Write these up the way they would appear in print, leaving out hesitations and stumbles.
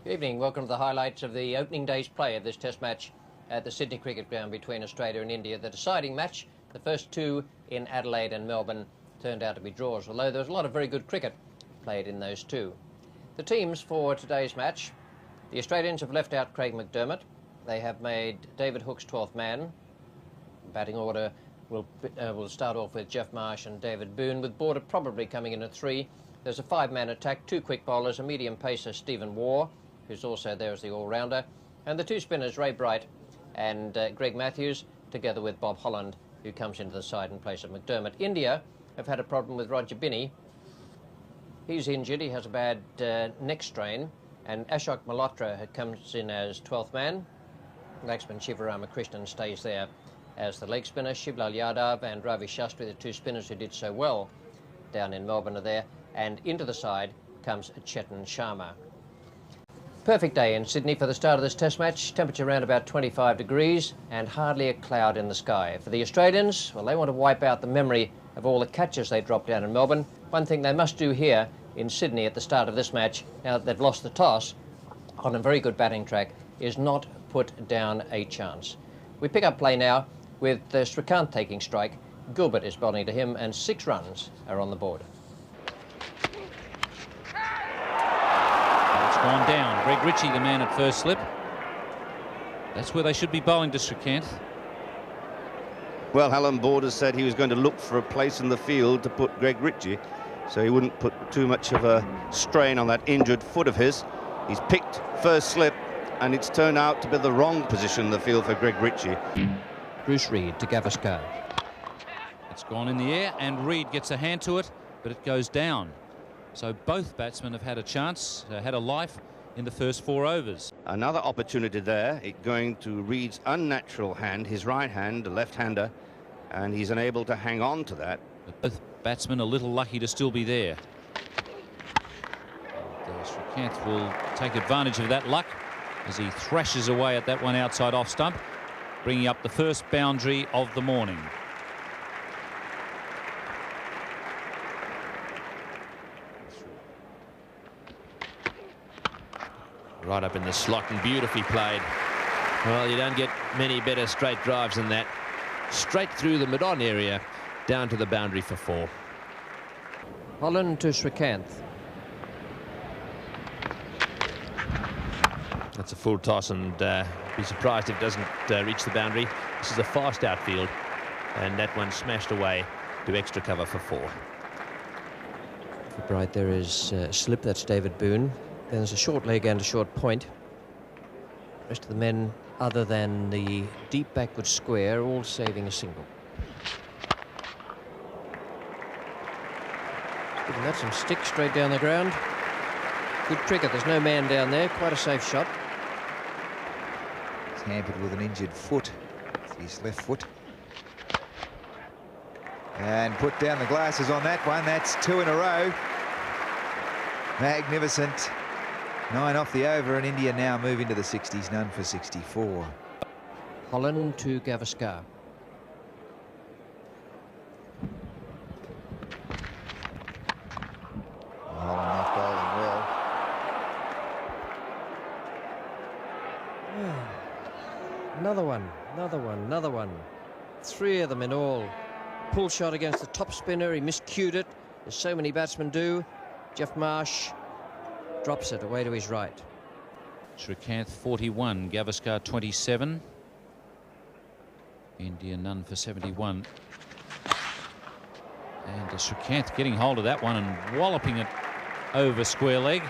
Good evening. Welcome to the highlights of the opening day's play of this Test match at the Sydney Cricket Ground between Australia and India. The deciding match, the first two in Adelaide and Melbourne, turned out to be draws, although there was a lot of very good cricket played in those two. The teams for today's match: the Australians have left out Craig McDermott. They have made David Hookes 12th man. Batting order will start off with Geoff Marsh and David Boon, with Border probably coming in at 3. There's a 5-man attack, 2 quick bowlers, a medium pacer, Stephen Waugh, who's also there as the all-rounder, and the 2 spinners, Ray Bright and Greg Matthews, together with Bob Holland, who comes into the side in place of McDermott. India have had a problem with Roger Binney. He's injured, he has a bad neck strain, and Ashok Malhotra comes in as 12th man. Laxman Sivaramakrishnan stays there as the leg spinner. Shivlal Yadav and Ravi Shastri, the 2 spinners who did so well down in Melbourne, are there, and into the side comes Chetan Sharma. Perfect day in Sydney for the start of this Test match. Temperature around about 25 degrees and hardly a cloud in the sky. For the Australians, well, they want to wipe out the memory of all the catches they dropped down in Melbourne. One thing they must do here in Sydney at the start of this match, now that they've lost the toss on a very good batting track, is not put down a chance. We pick up play now with Srikkanth taking strike. Gilbert is bowling to him, and 6 runs are on the board. Gone down. Greg Ritchie, the man at first slip. That's where they should be bowling to Srikkanth. Well, Allan Border said he was going to look for a place in the field to put Greg Ritchie, so he wouldn't put too much of a strain on that injured foot of his. He's picked first slip, and it's turned out to be the wrong position in the field for Greg Ritchie. Bruce Reid to Gavaskar. It's gone in the air, and Reid gets a hand to it, but it goes down. So both batsmen have had a chance, had a life in the first 4 overs. Another opportunity there, it going to Reid's unnatural hand, his right hand, a left-hander, and he's unable to hang on to that. But both batsmen a little lucky to still be there. Srikkanth will take advantage of that luck as he thrashes away at that one outside off stump, bringing up the first boundary of the morning. Right up in the slot and beautifully played. Well, you don't get many better straight drives than that. Straight through the mid-on area, down to the boundary for 4. Holland to Srikkanth. That's a full toss, and be surprised if it doesn't reach the boundary. This is a fast outfield, and that one smashed away to extra cover for 4. For Bright, there is slip, that's David Boon. Then there's a short leg and a short point. The rest of the men, other than the deep backward square, all saving a single. Giving that some stick straight down the ground. Good cricket, there's no man down there, quite a safe shot. He's hampered with an injured foot, his left foot. And put down the glasses on that one, that's 2 in a row. Magnificent. 9 off the over, and India now move into the 60s, none for 64. Holland to Gavaskar. Holland not bowling well. Another one. 3 of them in all. Pull shot against the top spinner, he miscued it, as so many batsmen do. Geoff Marsh drops it away to his right. Srikkanth 41, Gavaskar 27. India none for 71. And Srikkanth getting hold of that one and walloping it over square leg.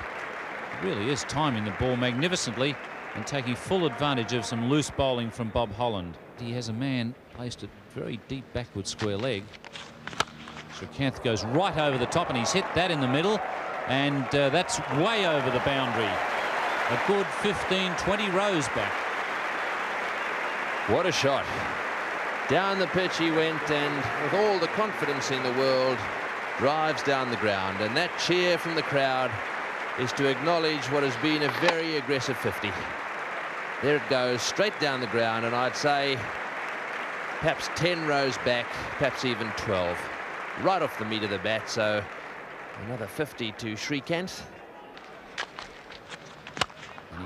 He really is timing the ball magnificently and taking full advantage of some loose bowling from Bob Holland. He has a man placed at very deep backward square leg. Srikkanth goes right over the top, and he's hit that in the middle. And that's way over the boundary. A good 15-20 rows back. What a shot. Down the pitch he went, and with all the confidence in the world, drives down the ground. And that cheer from the crowd is to acknowledge what has been a very aggressive 50. There it goes, straight down the ground, and I'd say perhaps 10 rows back, perhaps even 12. Right off the meat of the bat, so another 50 to Srikkanth.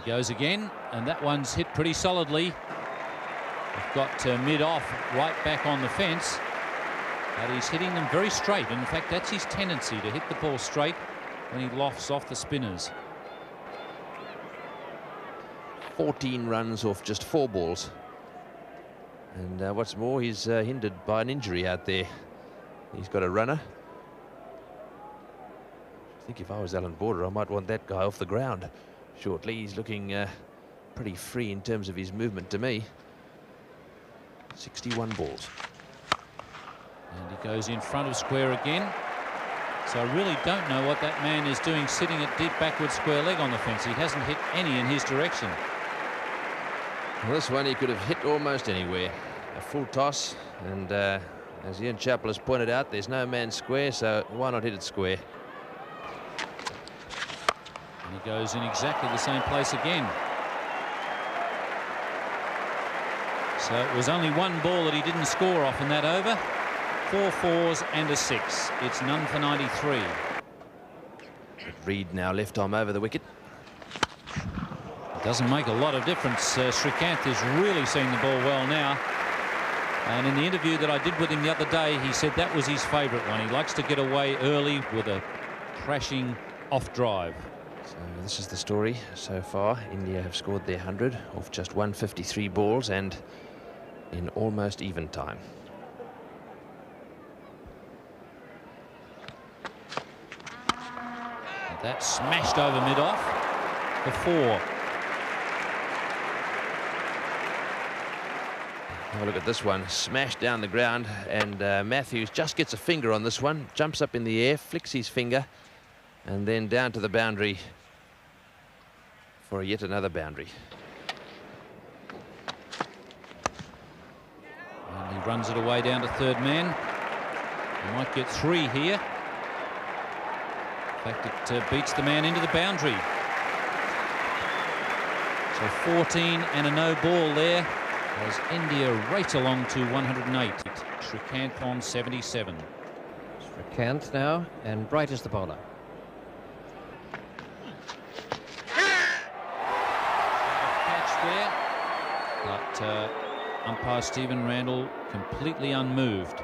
He goes again, and that one's hit pretty solidly. We've got mid-off right back on the fence, but he's hitting them very straight. In fact, that's his tendency, to hit the ball straight when he lofts off the spinners. 14 runs off just 4 balls. And what's more, he's hindered by an injury out there. He's got a runner. I think if I was Allan Border, I might want that guy off the ground shortly. He's looking pretty free in terms of his movement to me. 61 balls. And he goes in front of square again. So I really don't know what that man is doing sitting at deep backward square leg on the fence. He hasn't hit any in his direction. Well, this one he could have hit almost anywhere. A full toss, and as Ian Chappell has pointed out, there's no man square, so why not hit it square? And he goes in exactly the same place again. So it was only 1 ball that he didn't score off in that over. 4 fours and a 6. It's none for 93. Reed now left arm over the wicket. It doesn't make a lot of difference. Srikkanth is really seeing the ball well now. And in the interview that I did with him the other day, he said that was his favourite one. He likes to get away early with a crashing off drive. So this is the story so far. India have scored their 100 off just 153 balls and in almost even time. That smashed over mid-off for 4. Have a look at this one, smashed down the ground, and Matthews just gets a finger on this one, jumps up in the air, flicks his finger, and then down to the boundary for yet another boundary. And he runs it away down to third man. He might get 3 here. In fact, it beats the man into the boundary. So 14 and a no ball there as India rate along to 108. Srikkanth on 77. Srikkanth now, and Bright is the bowler. Catch there, but umpire Stephen Randall completely unmoved.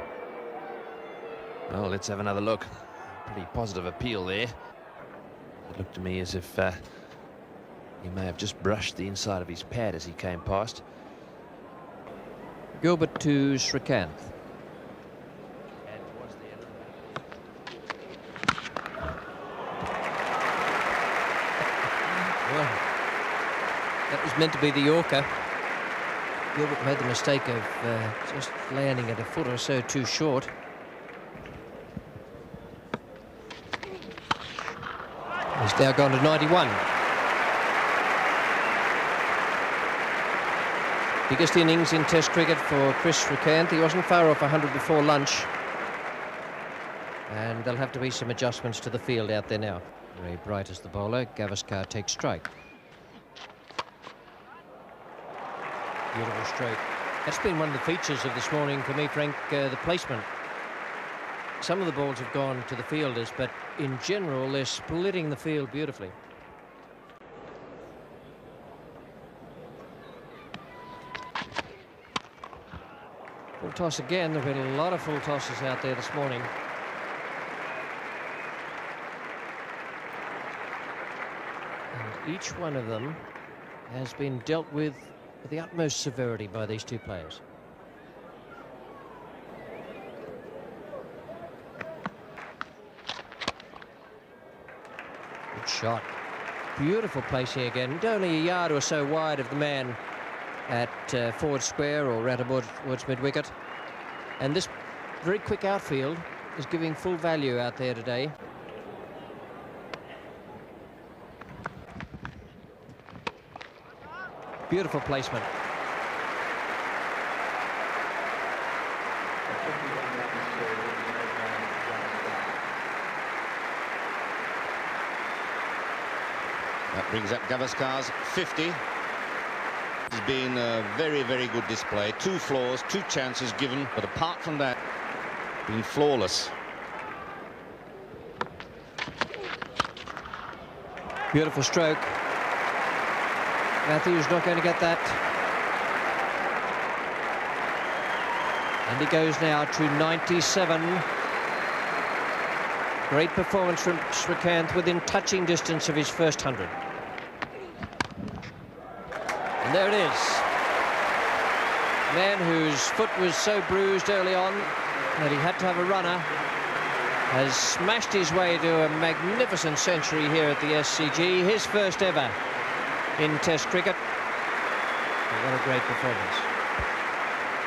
Well, let's have another look. Pretty positive appeal there. It looked to me as if he may have just brushed the inside of his pad as he came past. Gilbert to Srikkanth. Well, that was meant to be the Yorker. Gilbert made the mistake of just landing at a foot or so too short. He's now gone to 91. Biggest innings in Test cricket for Kris Srikkanth. He wasn't far off 100 before lunch. And there'll have to be some adjustments to the field out there now. Very Bright as the bowler. Gavaskar takes strike. Beautiful stroke. That's been one of the features of this morning for me, Frank, the placement. Some of the balls have gone to the fielders, but in general, they're splitting the field beautifully. Full toss again. There have been a lot of full tosses out there this morning. And each one of them has been dealt with the utmost severity by these two players. Good shot. Beautiful placing again. Only a yard or so wide of the man at forward square or round towards mid-wicket. And this very quick outfield is giving full value out there today. Beautiful placement. That brings up Gavaskar's 50. It's been a very, very good display. 2 floors, 2 chances given, but apart from that, been flawless. Beautiful stroke. Matthews not going to get that. And he goes now to 97. Great performance from Srikkanth within touching distance of his first 100. And there it is. A man whose foot was so bruised early on that he had to have a runner has smashed his way to a magnificent century here at the SCG, his first ever in Test cricket. And what a great performance.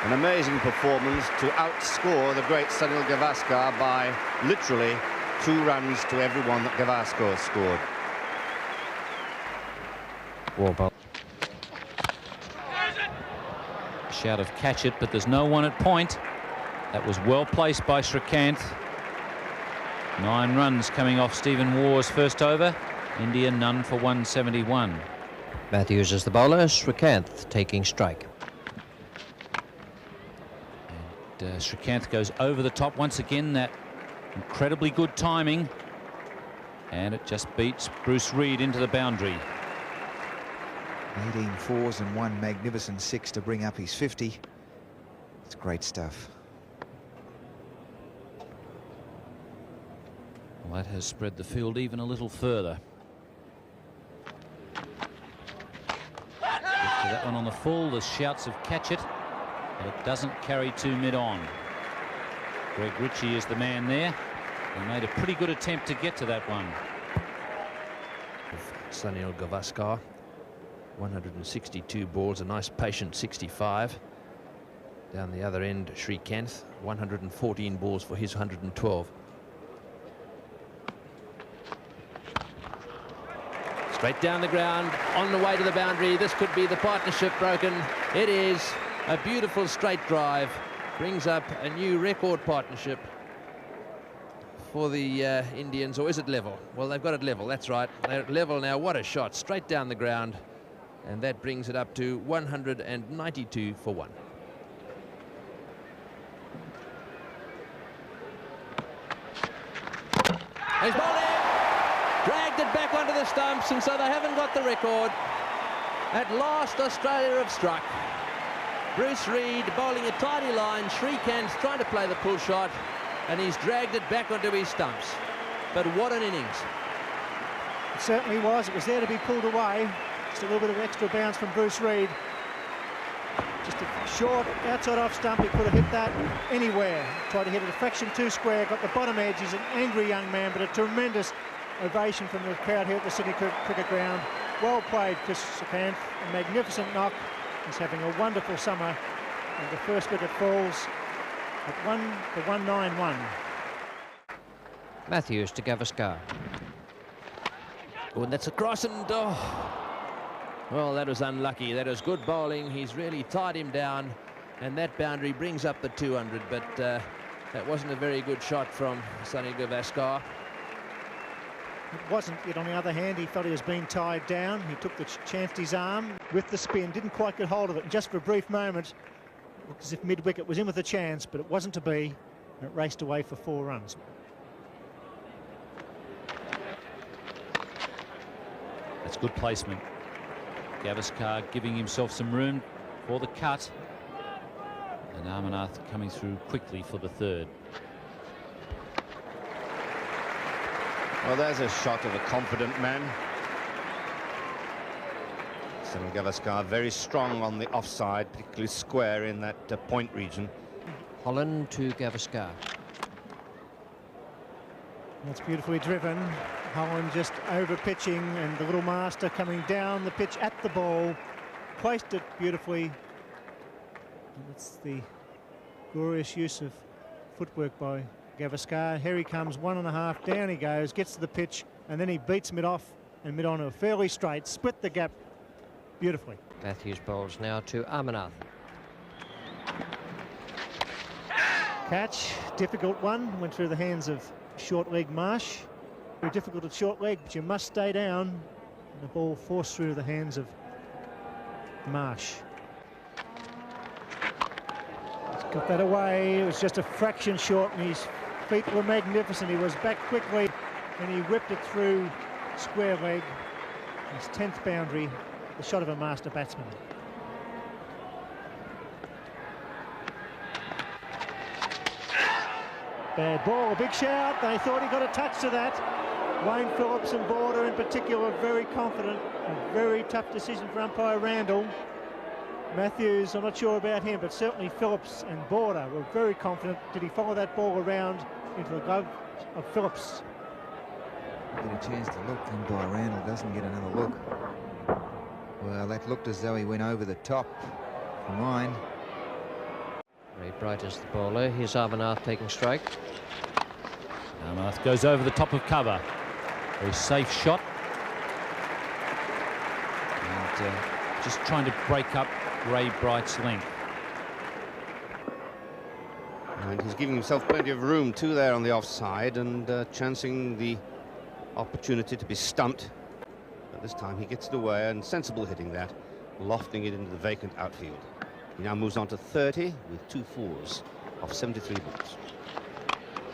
An amazing performance to outscore the great Sunil Gavaskar by literally 2 runs to every one that Gavaskar scored. Warble. Shout of catch it, but there's no one at point. That was well placed by Srikkanth. 9 runs coming off Stephen Waugh's first over. India none for 171. Matthews as the bowler, Srikkanth taking strike. And Srikkanth goes over the top once again. That incredibly good timing. And it just beats Bruce Reid into the boundary. 18 fours and 1 magnificent 6 to bring up his 50. It's great stuff. Well, that has spread the field even a little further. Gets to that one on the full. There's shouts of catch it, but it doesn't carry to mid-on. Greg Ritchie is the man there. He made a pretty good attempt to get to that one. Sunil Gavaskar, 162 balls, a nice patient 65. Down the other end, Srikkanth, 114 balls for his 112. Straight down the ground, on the way to the boundary. This could be the partnership broken. It is a beautiful straight drive. Brings up a new record partnership for the Indians. Or is it level? Well, they've got it level, that's right. They're at level now. What a shot, straight down the ground. And that brings it up to 192 for 1. He's bowled in. Dragged it back onto the stumps, and so they haven't got the record. At last, Australia have struck. Bruce Reid bowling a tidy line. Srikkanth trying to play the pull shot, and he's dragged it back onto his stumps. But what an innings. It certainly was. It was there to be pulled away. Just a little bit of extra bounce from Bruce Reid. Just a short outside off stump. He could have hit that anywhere. Tried to hit it a fraction 2 square. Got the bottom edge. He's an angry young man, but a tremendous ovation from the crowd here at the Sydney Cricket Ground. Well played, Kris Srikkanth. A magnificent knock. He's having a wonderful summer. And the first wicket falls at 1-191. Matthews to Gavaskar. Oh, and that's across, and oh, well, that was unlucky. That was good bowling. He's really tied him down, and that boundary brings up the 200. But that wasn't a very good shot from Sunil Gavaskar. It wasn't, yet on the other hand, he felt he was being tied down. He took the chanced his arm with the spin, didn't quite get hold of it. And just for a brief moment, it looked as if mid-wicket was in with a chance, but it wasn't to be. And it raced away for 4 runs. That's good placement. Gavaskar giving himself some room for the cut. And Amarnath coming through quickly for the 3rd. Well, there's a shot of a confident man. Sunil Gavaskar very strong on the offside, particularly square in that point region. Holland to Gavaskar. That's beautifully driven. Holland just over pitching, and the little master coming down the pitch at the ball. Placed it beautifully. And it's the glorious use of footwork by Gavaskar. Here he comes, 1.5, down he goes, gets to the pitch, and then he beats mid off and mid on to a fairly straight, split the gap beautifully. Matthews bowls now to Amarnath. Catch, difficult one, went through the hands of short leg Marsh. Very difficult at short leg, but you must stay down. And the ball forced through the hands of Marsh. He's got that away. It was just a fraction short, and his feet were magnificent. He was back quickly, and he whipped it through square leg. His 10th boundary, the shot of a master batsman. Bad ball, a big shout. They thought he got a touch to that. Wayne Phillips and Border in particular were very confident. A very tough decision for umpire Randall. Matthews, I'm not sure about him, but certainly Phillips and Border were very confident. Did he follow that ball around into the glove of Phillips? Get a chance to look, then by Randall doesn't get another look. Well, that looked as though he went over the top for mine. Very bright as the bowler. Here's Amarnath taking strike. Amarnath goes over the top of cover. Very safe shot. And just trying to break up Ray Bright's length. And he's giving himself plenty of room too there on the offside, and chancing the opportunity to be stumped. But this time he gets it away, and sensible hitting that, lofting it into the vacant outfield. He now moves on to 30 with 2 fours off 73 balls.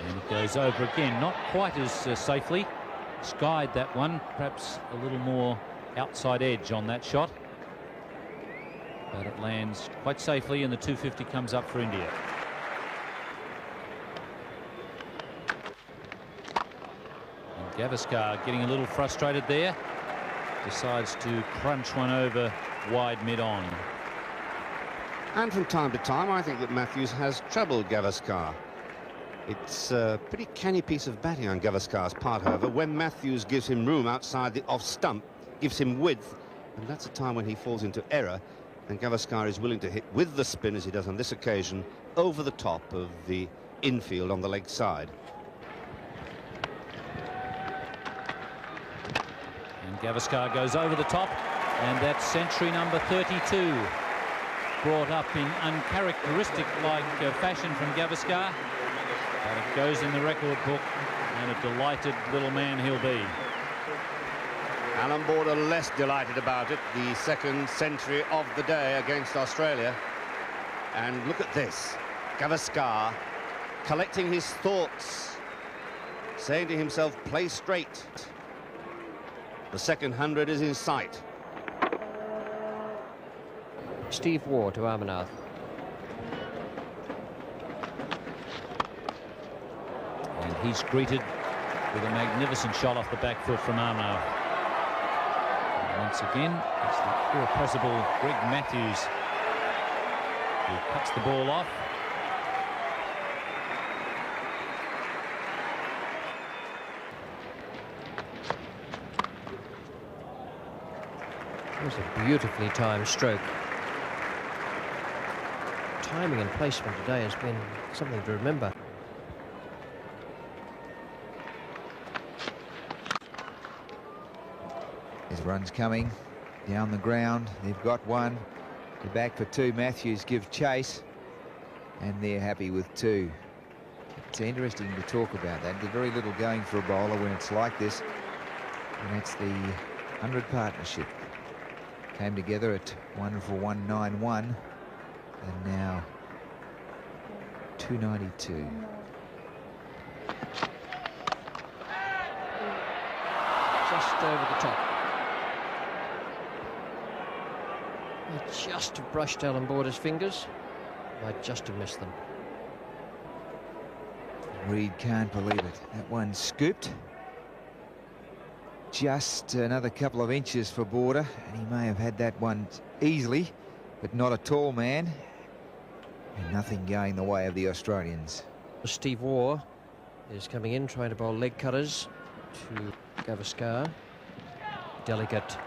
And it goes over again, not quite as safely. Skied that one, perhaps a little more outside edge on that shot. But it lands quite safely, and the 250 comes up for India. And Gavaskar getting a little frustrated there. Decides to crunch one over wide mid-on. And from time to time, I think that Matthews has troubled Gavaskar. It's a pretty canny piece of batting on Gavaskar's part, however, when Matthews gives him room outside the off stump, gives him width, and that's a time when he falls into error, and Gavaskar is willing to hit with the spin, as he does on this occasion, over the top of the infield on the leg side. And Gavaskar goes over the top, and that's century number 32. Brought up in uncharacteristic-like fashion from Gavaskar, but it goes in the record book, and a delighted little man he'll be. Allan Border less delighted about it, the second century of the day against Australia. And look at this, Gavaskar collecting his thoughts, saying to himself, play straight. The second 100 is in sight. Steve Waugh to Amarnath. And he's greeted with a magnificent shot off the back foot from Amarnath. And once again, it's the irrepressible Greg Matthews who cuts the ball off. It was a beautifully timed stroke. Timing and placement today has been something to remember. His run's coming down the ground. They've got one. They're back for 2. Matthews gives chase, and they're happy with 2. It's interesting to talk about that. There's very little going for a bowler when it's like this, and it's the 100 partnership. Came together at 1 for 191, and now 292. Just over the top. It just brushed Allan Border's fingers. Might just have missed them. Reed can't believe it. That one scooped. Just another couple of inches for Border, and he may have had that one easily, but not a tall man, and nothing going the way of the Australians. Steve Waugh is coming in, trying to bowl leg cutters to Gavaskar. Delicate.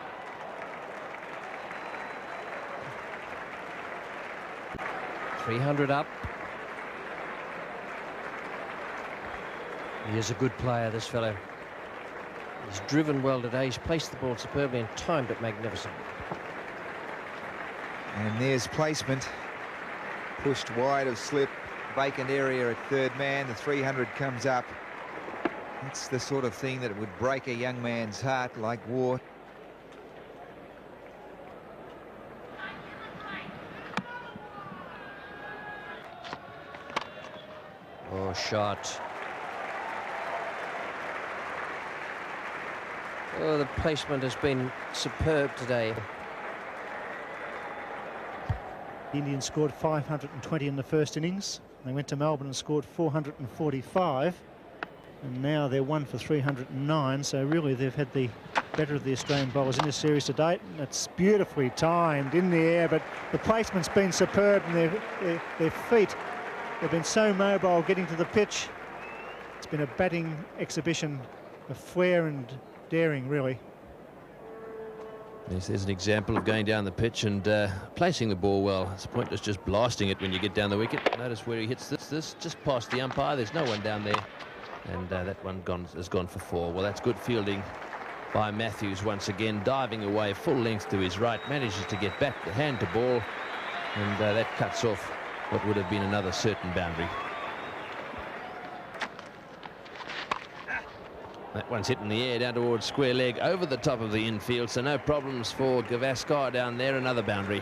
.300 up. He is a good player, this fellow. He's driven well today. He's placed the ball superbly and timed it magnificent. And there's placement. Pushed wide of slip. Vacant area at third man. The 300 comes up. That's the sort of thing that would break a young man's heart, like Waugh. Oh, shot. Oh, the placement has been superb today. The Indians scored 520 in the first innings. They went to Melbourne and scored 445. And now they're 1 for 309. So really they've had the better of the Australian bowlers in this series to date. And it's beautifully timed in the air, but the placement's been superb, and their feet, they've been so mobile getting to the pitch. It's been a batting exhibition of flair and daring, really. Yes, there's an example of going down the pitch and placing the ball well. It's pointless just blasting it when you get down the wicket. Notice where he hits this just past the umpire. There's no one down there, and that one has gone for 4. Well, that's good fielding by Matthews once again, diving away full length to his right, manages to get back the hand to ball, and that cuts off what would have been another certain boundary. That one's hit in the air down towards square leg over the top of the infield, so no problems for Gavaskar down there. Another boundary.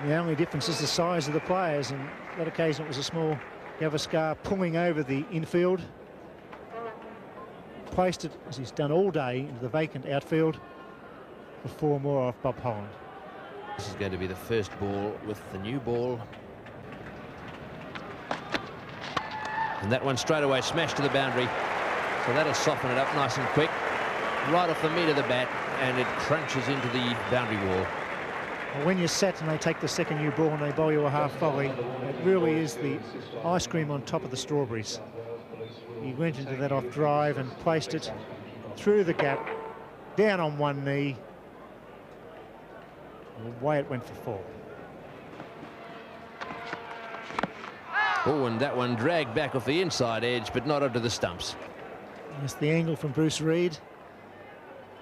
The only difference is the size of the players, and that occasion it was a small Gavaskar pulling over the infield. Placed it, as he's done all day, into the vacant outfield for 4 more off Bob Holland. This is going to be the first ball with the new ball. And that one straight away smashed to the boundary. So that'll soften it up nice and quick, right off the meat of the bat, and it crunches into the boundary wall. Well, when you're set and they take the second new ball and they bowl you a half volley, it really is the ice cream on top of the strawberries. He went into that off drive and placed it through the gap, down on one knee, and away it went for 4. Oh, and that one dragged back off the inside edge, but not onto the stumps. That's the angle from Bruce Reid.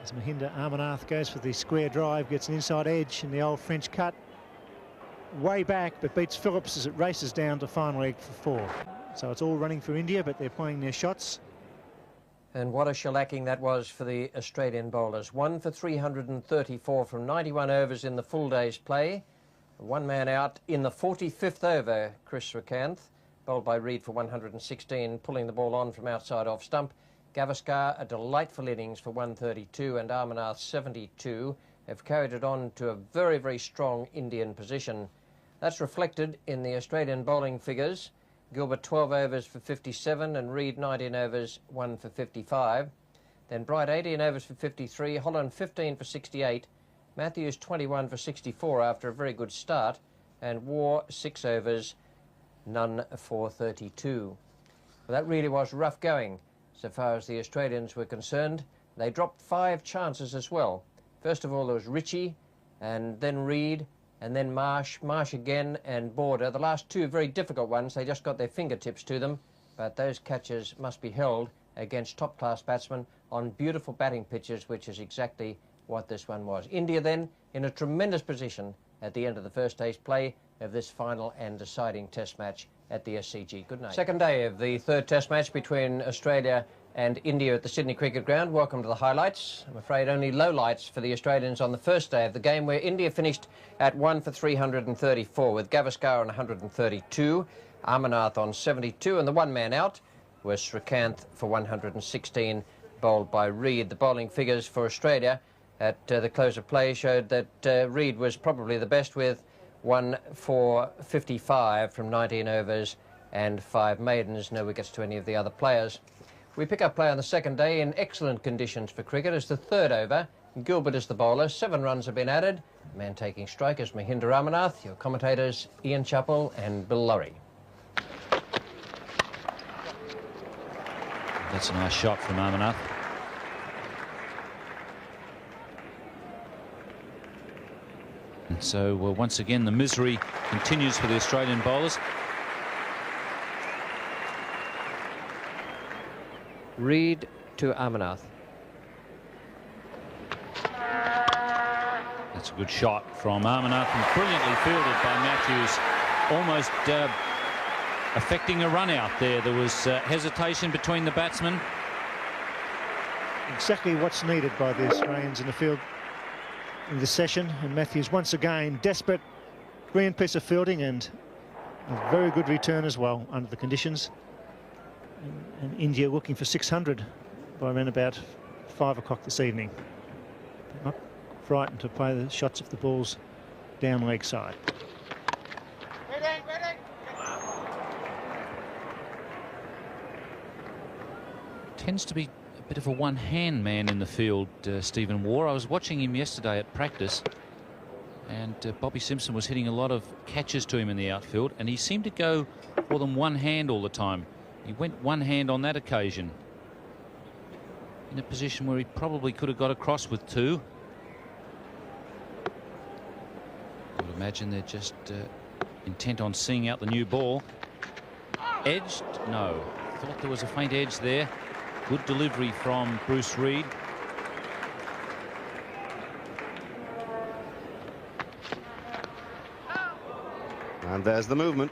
As Mohinder Amarnath goes for the square drive, gets an inside edge in the old French cut. Way back, but beats Phillips as it races down to final leg for 4. So it's all running for India, but they're playing their shots. And what a shellacking that was for the Australian bowlers. 1 for 334 from 91 overs in the full day's play. 1 man out in the 45th over, Kris Srikkanth, bowled by Reid for 116, pulling the ball on from outside off stump. Gavaskar, a delightful innings for 132, and Amarnath 72 have carried it on to a very, very strong Indian position. That's reflected in the Australian bowling figures. Gilbert 12 overs for 57 and Reid 19 overs, 1 for 55. Then Bright 18 overs for 53, Holland 15 for 68, Matthews 21 for 64 after a very good start, and War 6 overs, none for 32. Well, that really was rough going so far as the Australians were concerned. They dropped 5 chances as well. First of all, there was Ritchie, and then Reid, and then Marsh again, and Border. The last 2 very difficult ones, they just got their fingertips to them, but those catches must be held against top-class batsmen on beautiful batting pitches, which is exactly what this one was. India then in a tremendous position at the end of the first day's play of this final and deciding test match at the SCG. Good night. Second day of the 3rd test match between Australia and India at the Sydney Cricket Ground. Welcome to the highlights. I'm afraid only lowlights for the Australians on the first day of the game, where India finished at 1 for 334 with Gavaskar on 132, Amarnath on 72, and the 1 man out was Srikkanth for 116, bowled by Reid. The bowling figures for Australia at the close of play showed that Reid was probably the best, with 1 for 55 from 19 overs and 5 maidens. No wickets to any of the other players. We pick up play on the second day in excellent conditions for cricket. It's the 3rd over. Gilbert is the bowler. 7 runs have been added. The man taking strike is Mohinder Amarnath. Your commentators, Ian Chappell and Bill Lorry. That's a nice shot from Amarnath. And so once again the misery continues for the Australian bowlers. Reid to Amarnath. That's a good shot from Amarnath, and brilliantly fielded by Matthews, almost affecting a run out there. There was hesitation between the batsmen. Exactly what's needed by the Australians in the field in this session, and Matthews once again desperate. Brilliant piece of fielding and a very good return as well under the conditions. And India looking for 600 by around about 5 o'clock this evening. Not frightened to play the shots if the ball's down leg side. tends to be a bit of a one-hand man in the field, Stephen Waugh. I was watching him yesterday at practice, and Bobby Simpson was hitting a lot of catches to him in the outfield, and he seemed to go for them one hand all the time. He went one hand on that occasion, in a position where he probably could have got across with two. I would imagine they're just intent on seeing out the new ball. Edged? No. Thought there was a faint edge there. Good delivery from Bruce Reid. And there's the movement.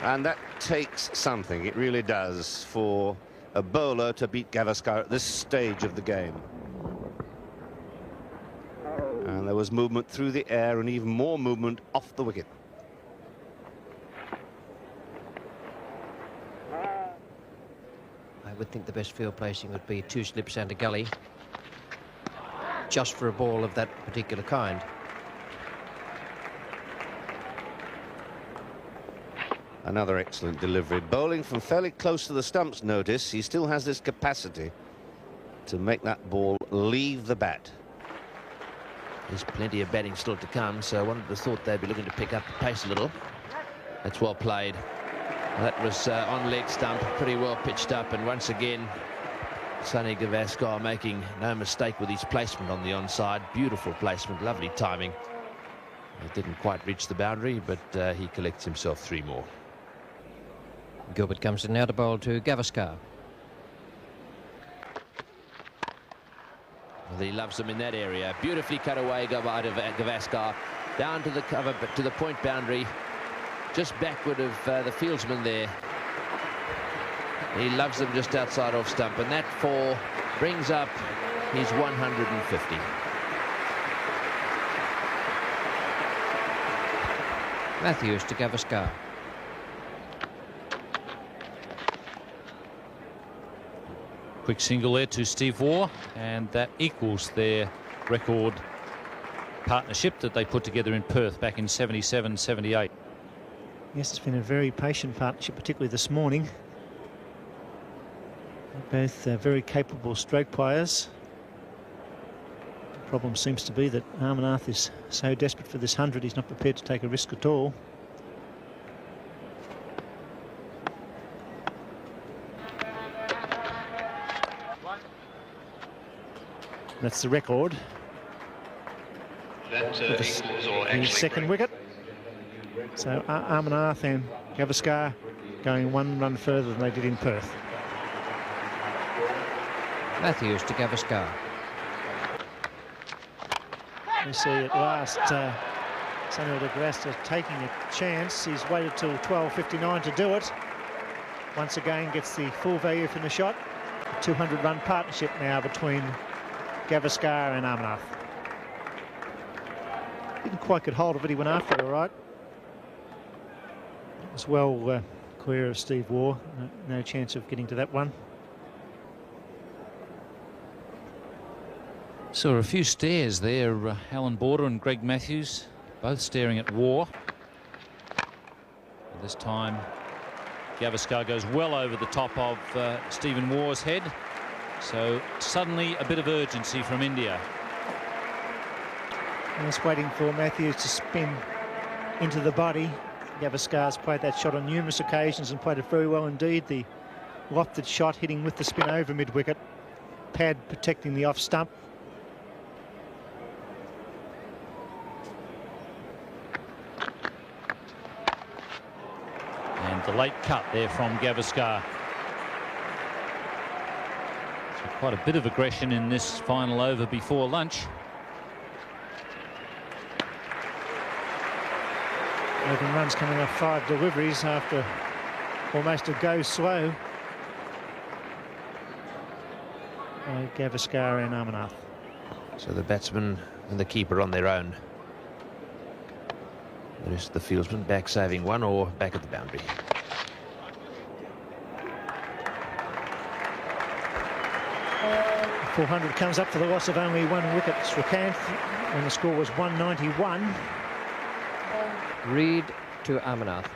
And that takes something, it really does, for a bowler to beat Gavaskar at this stage of the game. And there was movement through the air and even more movement off the wicket. I would think the best field placing would be 2 slips and a gully, just for a ball of that particular kind. Another excellent delivery. Bowling from fairly close to the stumps, notice. He still has this capacity to make that ball leave the bat. There's plenty of batting still to come, so one would have thought they'd be looking to pick up the pace a little. That's well played. That was on leg stump, pretty well pitched up, and once again Sunil Gavaskar making no mistake with his placement on the onside. Beautiful placement, lovely timing. It didn't quite reach the boundary, but he collects himself 3 more. Gilbert comes in now to bowl to Gavaskar. He loves them in that area. Beautifully cut away out of Gavaskar, down to the cover, but to the point boundary, just backward of the fieldsman there. He loves them just outside off stump, and that 4 brings up his 150. Matthews to Gavaskar. Quick single there to Steve Waugh, and that equals their record partnership that they put together in Perth back in 77-78. Yes, it's been a very patient partnership, particularly this morning. They're both very capable stroke players. The problem seems to be that Amarnath is so desperate for this 100, he's not prepared to take a risk at all. That's the record. That equals or actually second wicket. So Amarnath and Gavaskar going 1 run further than they did in Perth. Matthews to Gavaskar. We see at last Sunil Gavaskar taking a chance. He's waited till 12:59 to do it. Once again gets the full value from the shot. A 200-run partnership now between Gavaskar and Amarnath. Didn't quite get hold of it, he went after it all right. It was well clear of Steve Waugh. No chance of getting to that one. So a few stares there, Allan Border and Greg Matthews, both staring at Waugh. And this time Gavaskar goes well over the top of Stephen Waugh's head. So suddenly a bit of urgency from India. Just waiting for Matthews to spin into the body. Gavaskar's played that shot on numerous occasions and played it very well indeed. The lofted shot hitting with the spin over mid-wicket. Pad protecting the off stump. And the late cut there from Gavaskar. So quite a bit of aggression in this final over before lunch. 11 runs coming off 5 deliveries after almost a go slow. Gavaskar and Amarnath. So the batsman and the keeper on their own. The rest of the fieldsmen back saving 1 or back at the boundary. Uh, 400 comes up for the loss of only 1 wicket. Srikkanth, when the score was 191. Reid to Amarnath.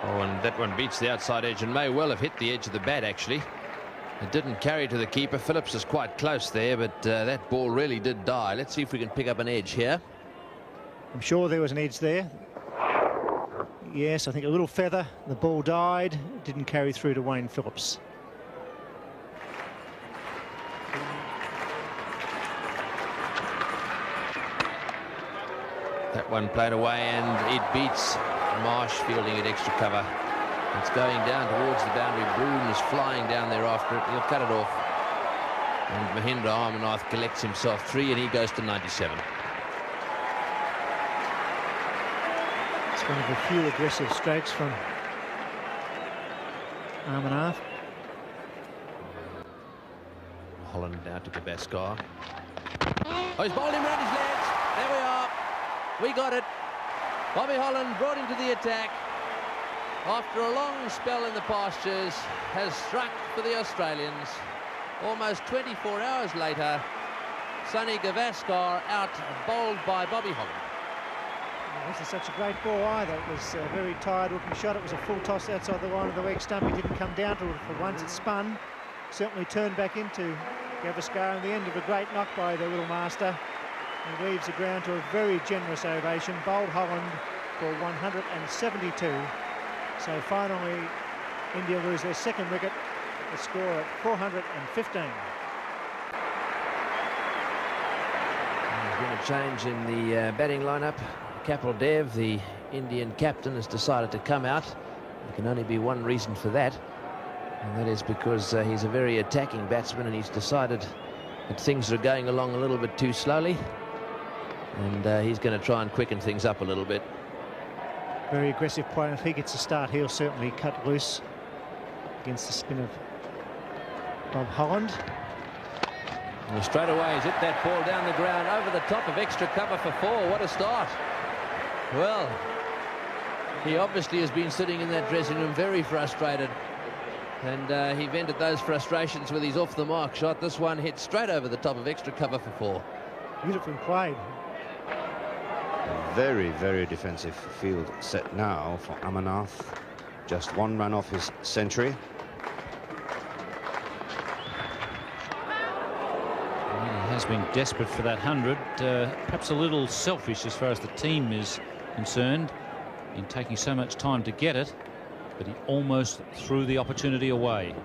Oh, and that one beats the outside edge and may well have hit the edge of the bat, actually. It didn't carry to the keeper. Phillips is quite close there, but that ball really did die. Let's see if we can pick up an edge here. I'm sure there was an edge there. Yes, I think a little feather. The ball died. It didn't carry through to Wayne Phillips. That one played away, and it beats Marsh fielding at extra cover. It's going down towards the boundary. Boon is flying down there after it. He'll cut it off. And Mohinder Amarnath collects himself 3, and he goes to 97. It's one of the few aggressive strokes from Amarnath. Holland now to Gavaskar. Oh, he's bowled him around his legs. There we are. We got it. Bobby Holland brought him to the attack. After a long spell in the pastures, has struck for the Australians. Almost 24 hours later, Sunil Gavaskar out bowled by Bobby Holland. This is such a great ball either. It was a very tired looking shot. It was a full toss outside the line of the leg stump. He didn't come down to it for once. It spun, certainly turned back into Gavaskar, and the end of a great knock by the little master. He leaves the ground to a very generous ovation. Bowled Holland for 172. So finally, India lose their second wicket. The score at 415. There's been a change in the batting lineup. Kapil Dev, the Indian captain, has decided to come out. There can only be one reason for that, and that is because he's a very attacking batsman, and he's decided that things are going along a little bit too slowly, and he's going to try and quicken things up a little bit. Very aggressive player. If he gets a start, he'll certainly cut loose against the spin of Bob Holland. And straight away he's hit that ball down the ground over the top of extra cover for 4. What a start. Well, he obviously has been sitting in that dressing room very frustrated, and he vented those frustrations with his off the mark shot. This one hit straight over the top of extra cover for 4. Beautifully played. Very, very defensive field set now for Amarnath. Just 1 run off his century. He has been desperate for that 100. Perhaps a little selfish as far as the team is concerned in taking so much time to get it, but he almost threw the opportunity away.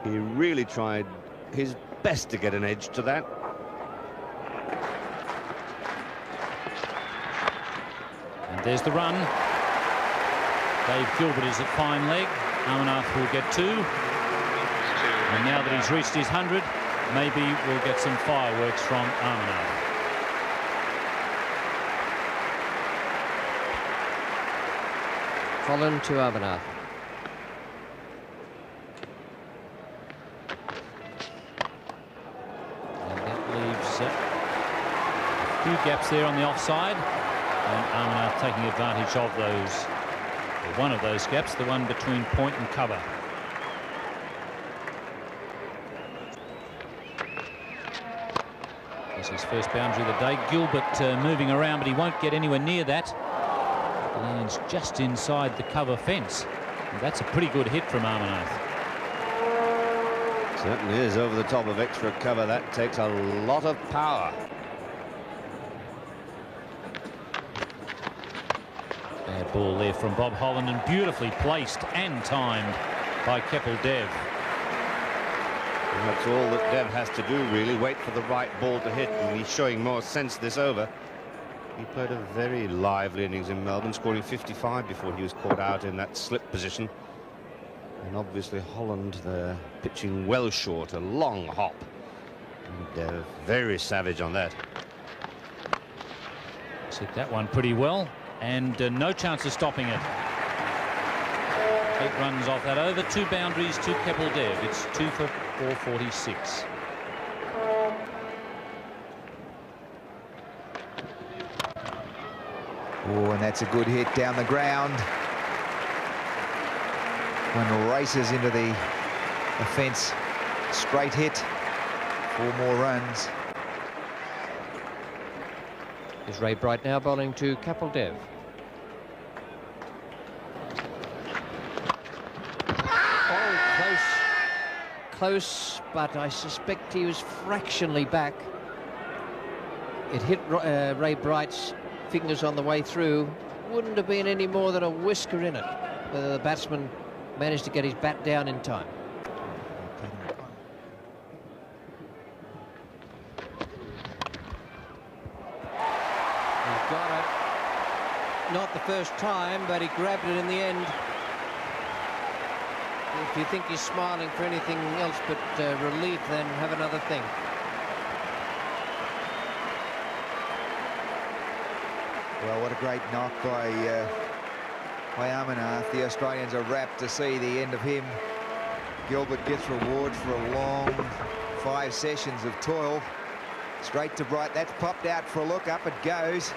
He really tried his best to get an edge to that. And there's the run. Dave Gilbert is at fine leg. Amarnath will get 2. And now that he's reached his 100, maybe we'll get some fireworks from Amarnath. Holland to Amarnath. And that leaves a few gaps there on the offside. And Amarnath taking advantage of those. One of those gaps, the one between point and cover. This is his first boundary of the day. Gilbert moving around, but he won't get anywhere near that. Lands just inside the cover fence. And that's a pretty good hit from Amarnath. Certainly is over the top of extra cover. That takes a lot of power. Bad ball there from Bob Holland, and beautifully placed and timed by Kapil Dev. And that's all that Dev has to do, really. Wait for the right ball to hit, and he's showing more sense this over. He played a very lively innings in Melbourne, scoring 55 before he was caught out in that slip position. And obviously Holland there pitching well short, a long hop. And Dev very savage on that. Hit that one pretty well, and no chance of stopping it. 8 runs off that over, 2 boundaries to Kapil Dev. It's 2 for 446. Oh, and that's a good hit down the ground. One races into the fence. Straight hit. 4 more runs. Is Ray Bright now bowling to Kapil Dev. close, but I suspect he was fractionally back. It hit Ray Bright's fingers on the way through. Wouldn't have been any more than a whisker in it, whether the batsman managed to get his bat down in time. He's got it. Not the first time, but he grabbed it in the end. If you think he's smiling for anything else but relief, then have another think. Well, what a great knock by Amarnath. The Australians are rapt to see the end of him. Gilbert gets reward for a long 5 sessions of toil. Straight to Bright. That's popped out for a look. Up it goes.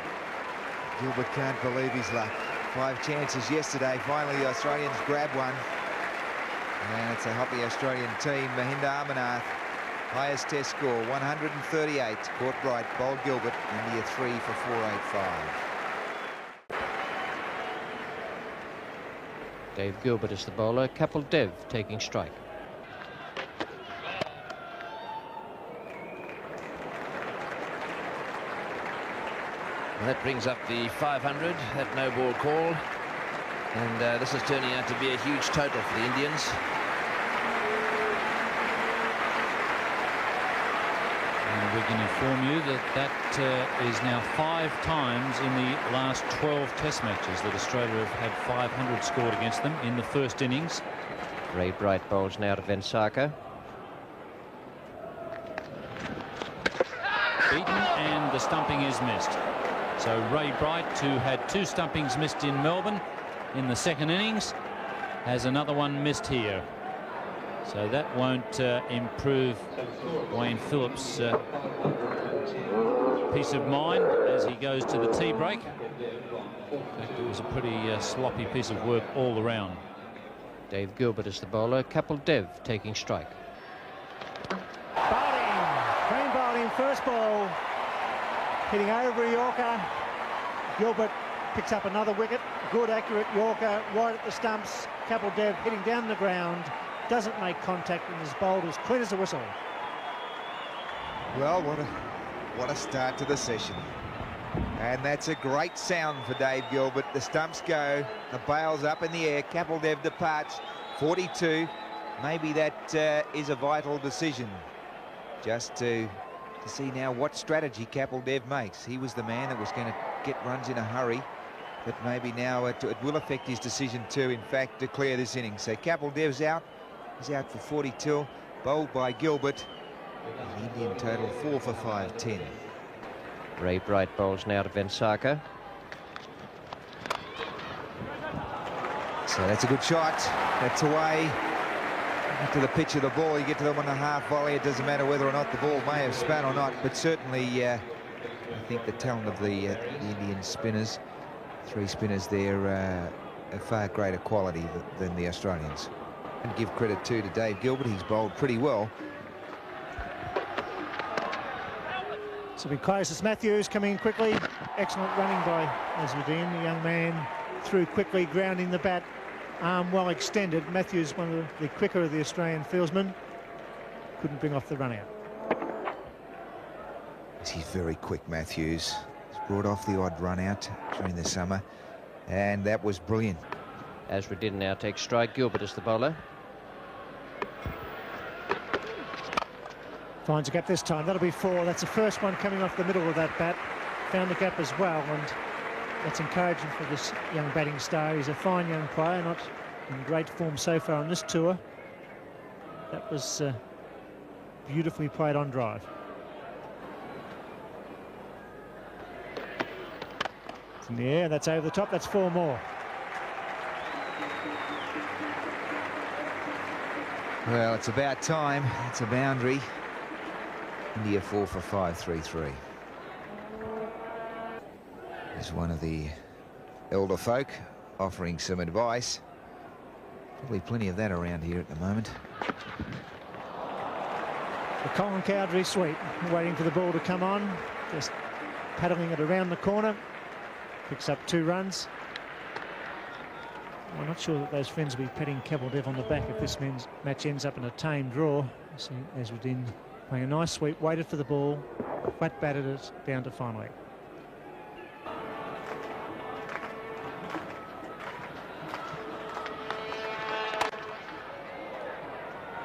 Gilbert can't believe his luck. 5 chances yesterday. Finally, the Australians grab one. And it's a happy Australian team. Mohinder Amarnath, highest test score, 138. Caught Bright, bowled Gilbert. India 3 for 485. Dave Gilbert is the bowler. Kapil Dev taking strike. And that brings up the 500 at no ball call. And this is turning out to be a huge total for the Indians. And we can inform you that that is now 5 times in the last 12 test matches that Australia have had 500 scored against them in the first innings. Ray Bright bowls now to Vensarkar. Beaten, and the stumping is missed. So Ray Bright, who had 2 stumpings missed in Melbourne in the second innings, has another one missed here. So that won't improve Wayne Phillips' peace of mind as he goes to the tea break. In fact, it was a pretty sloppy piece of work all around. Dave Gilbert is the bowler. Kapil Dev taking strike. Bowling, clean bowling, first ball, hitting over a Yorker. Gilbert picks up another wicket. Good, accurate Yorker, right at the stumps. Kapil Dev hitting down the ground, doesn't make contact, and is bowled as clean as a whistle. Well, what a start to the session. And that's a great sound for Dave Gilbert. The stumps go, the bail's up in the air. Kapil Dev departs, 42. Maybe that is a vital decision. Just to see now what strategy Kapil Dev makes. He was the man that was going to get runs in a hurry, but maybe now it will affect his decision to, in fact, declare this inning. So Kapil Dev's out. He's out for 42, bowled by Gilbert. The Indian total 4 for 510. Ray Bright bowls now to Vensarkar. So that's a good shot. That's away. Get to the pitch of the ball, you get to the 1.5 volley. It doesn't matter whether or not the ball may have spun or not, but certainly I think the talent of the Indian spinners, 3 spinners there, are far greater quality than the Australians. And give credit too to Dave Gilbert. He's bowled pretty well. So we close this. Matthews coming in quickly. Excellent running by Azharuddin. The young man threw quickly, grounding the bat, arm well extended. Matthews, one of the quicker of the Australian fieldsmen, couldn't bring off the run out. He's very quick, Matthews. He's brought off the odd run out during the summer, and that was brilliant. Azharuddin now takes strike. Gilbert is the bowler. Finds a gap this time. That'll be 4. That's the first one coming off the middle of that bat. Found the gap as well, and that's encouraging for this young batting star. He's a fine young player, not in great form so far on this tour. That was beautifully played on drive. It's in the air. That's over the top. That's 4 more. Well, it's about time. It's a boundary. India 4 for 533. There's one of the elder folk offering some advice. Probably plenty of that around here at the moment. The Colin Cowdery sweep, waiting for the ball to come on, just paddling it around the corner. Picks up 2 runs. I'm not sure that those friends will be patting Kabaldev on the back if this match ends up in a tame draw. See Azharuddin playing a nice sweep, waited for the ball, flat batted it down to final leg.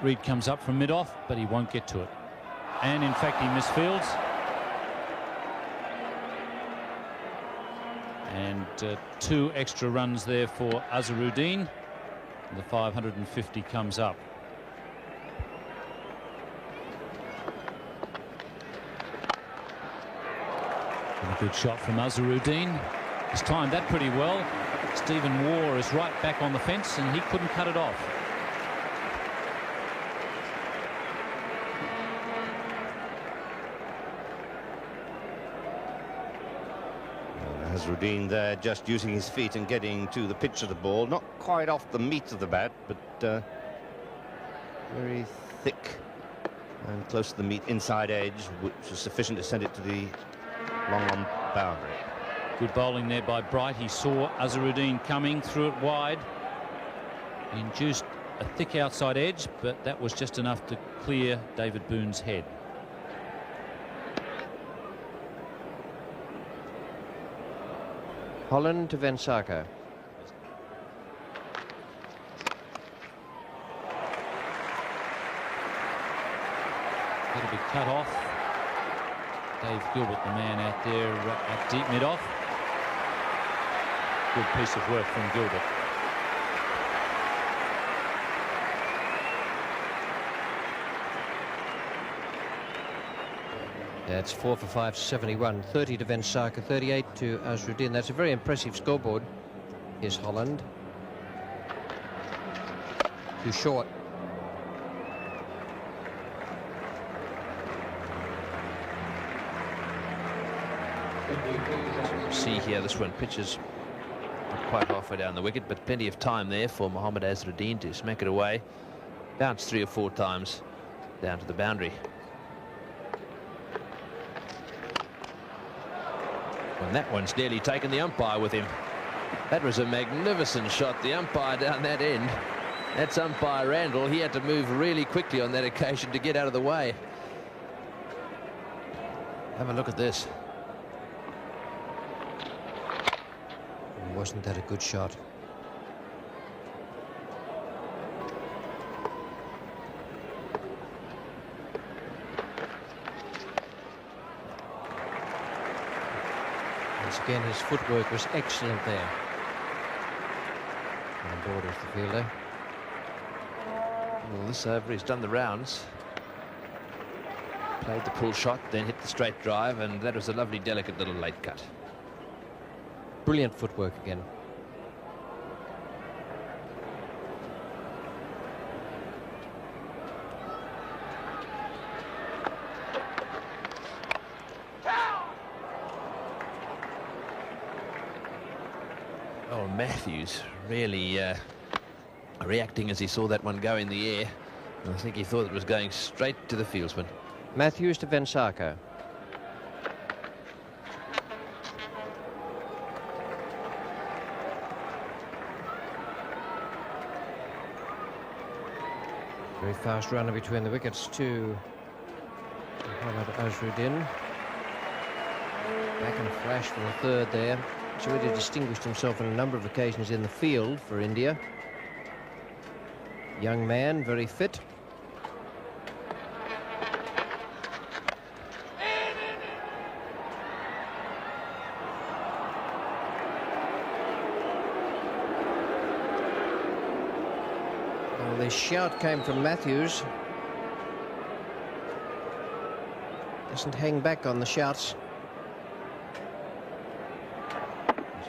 Reid comes up from mid-off, but he won't get to it. And in fact, he misfields. And 2 extra runs there for Azharuddin. The 550 comes up. And a good shot from Azharuddin. He's timed that pretty well. Stephen Waugh is right back on the fence, and he couldn't cut it off. Azharuddin there just using his feet and getting to the pitch of the ball, not quite off the meat of the bat, but very thick and close to the meat inside edge, which was sufficient to send it to the long on boundary. Good bowling there by Bright. He saw Azharuddin coming, threw it wide, induced a thick outside edge, but that was just enough to clear David Boon's head. Holland to Vansako. That'll be cut off. Dave Gilbert, the man out there at deep mid-off. Good piece of work from Gilbert. That's 4 for 5, 71. 30 to Vansako, 38 to Azharuddin. That's a very impressive scoreboard. Here's Holland. Too short. See here, this one pitches not quite halfway down the wicket, but plenty of time there for Mohammad Azharuddin to smack it away. Bounced 3 or 4 times down to the boundary. And that one's nearly taken the umpire with him. That was a magnificent shot. The umpire down that end, that's umpire Randall. He had to move really quickly on that occasion to get out of the way. Have a look at this. Wasn't that a good shot? Once again, his footwork was excellent there. Allan Border is the fielder. Well, this over, he's done the rounds. Played the pull shot, then hit the straight drive, and that was a lovely, delicate little late cut. Brilliant footwork again. Oh, Matthews really reacting as he saw that one go in the air. I think he thought it was going straight to the fieldsman. Matthews to Vansako. Very fast runner between the wickets to Mohammad Azharuddin. Back and flash for the third there. He's already distinguished himself on a number of occasions in the field for India. Young man, very fit. Well, the shout came from Matthews. Doesn't hang back on the shouts.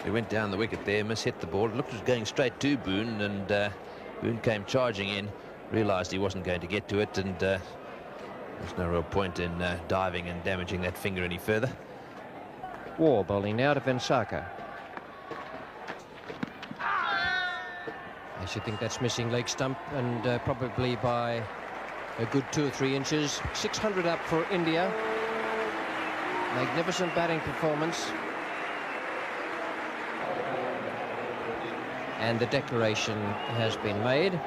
He went down the wicket there, mishit the ball. It looked like it was going straight to Boon, and Boon came charging in, realised he wasn't going to get to it, and there's no real point in diving and damaging that finger any further. Waugh bowling now to Vansako. I should think that's missing leg stump, and probably by a good 2 or 3 inches. 600 up for India. Magnificent batting performance. and the declaration has been made.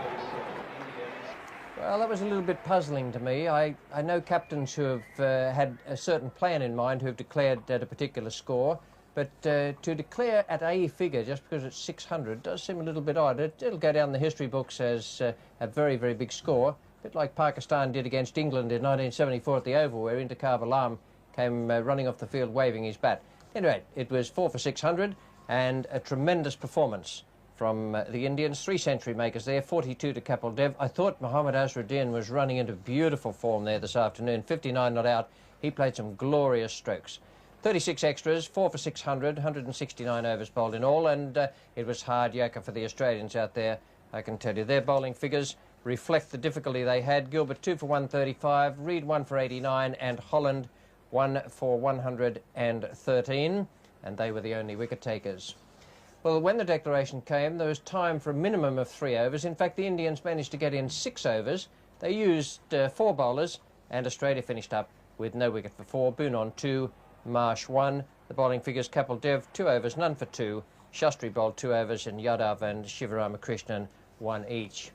Well, that was a little bit puzzling to me. I know captains who have had a certain plan in mind who have declared at a particular score, but to declare at a figure just because it's 600 does seem a little bit odd. It'll go down the history books as a very, very big score, a bit like Pakistan did against England in 1974 at the Oval, where Intikhab Alam came running off the field waving his bat. Anyway, it was 4 for 600 and a tremendous performance from the Indians. 3 century makers there, 42 to Kapil Dev. I thought Mohammad Azharuddin was running into beautiful form there this afternoon. 59 not out. He played some glorious strokes. 36 extras, 4 for 600, 169 overs bowled in all, and it was hard yakka for the Australians out there. I can tell you their bowling figures reflect the difficulty they had. Gilbert 2 for 135, Reid 1 for 89, and Holland 1 for 113, and they were the only wicket takers. Well, when the declaration came, there was time for a minimum of 3 overs. In fact, the Indians managed to get in 6 overs. They used 4 bowlers, and Australia finished up with no wicket for 4. Boon on 2, Marsh 1. The bowling figures, Kapil Dev 2 overs, none for 2. Shastri bowled 2 overs, and Yadav and Shivram 1 each.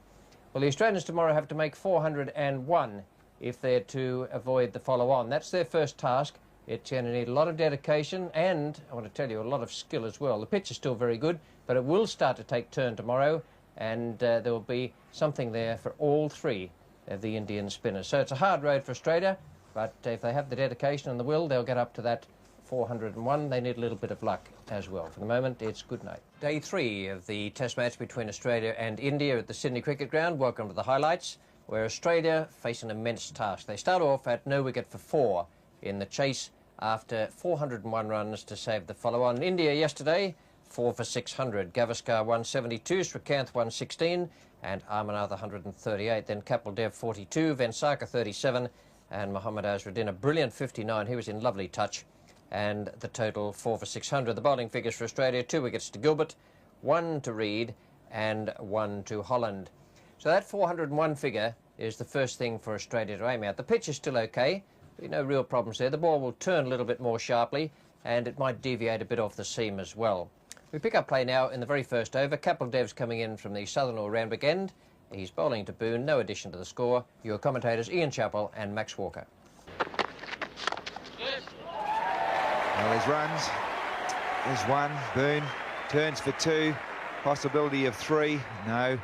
Well, the Australians tomorrow have to make 401 if they're to avoid the follow-on. That's their first task. It's going to need a lot of dedication and, I want to tell you, a lot of skill as well. The pitch is still very good, but it will start to take turn tomorrow, and there will be something there for all 3 of the Indian spinners. So it's a hard road for Australia, but if they have the dedication and the will, they'll get up to that 401. They need a little bit of luck as well. For the moment, it's good night. Day 3 of the Test match between Australia and India at the Sydney Cricket Ground. Welcome to the highlights, where Australia face an immense task. They start off at no wicket for 4 in the chase after 401 runs to save the follow-on. India yesterday, 4 for 600. Gavaskar 172, Srikkanth 116, and Amarnath 138. Then Kapil Dev 42, Venkata 37, and Mohammad Azharuddin a brilliant 59. He was in lovely touch. And the total 4 for 600. The bowling figures for Australia, 2 wickets to Gilbert, 1 to Reid, and 1 to Holland. So that 401 figure is the first thing for Australia to aim at. The pitch is still okay. No real problems there. The ball will turn a little bit more sharply, and it might deviate a bit off the seam as well. We pick up play now in the very first over. Kapil Dev's coming in from the southern or Randwick end. He's bowling to Boon, no addition to the score. Your commentators Ian Chappell and Max Walker. Well, there's runs. There's 1. Boon turns for 2. Possibility of 3. No,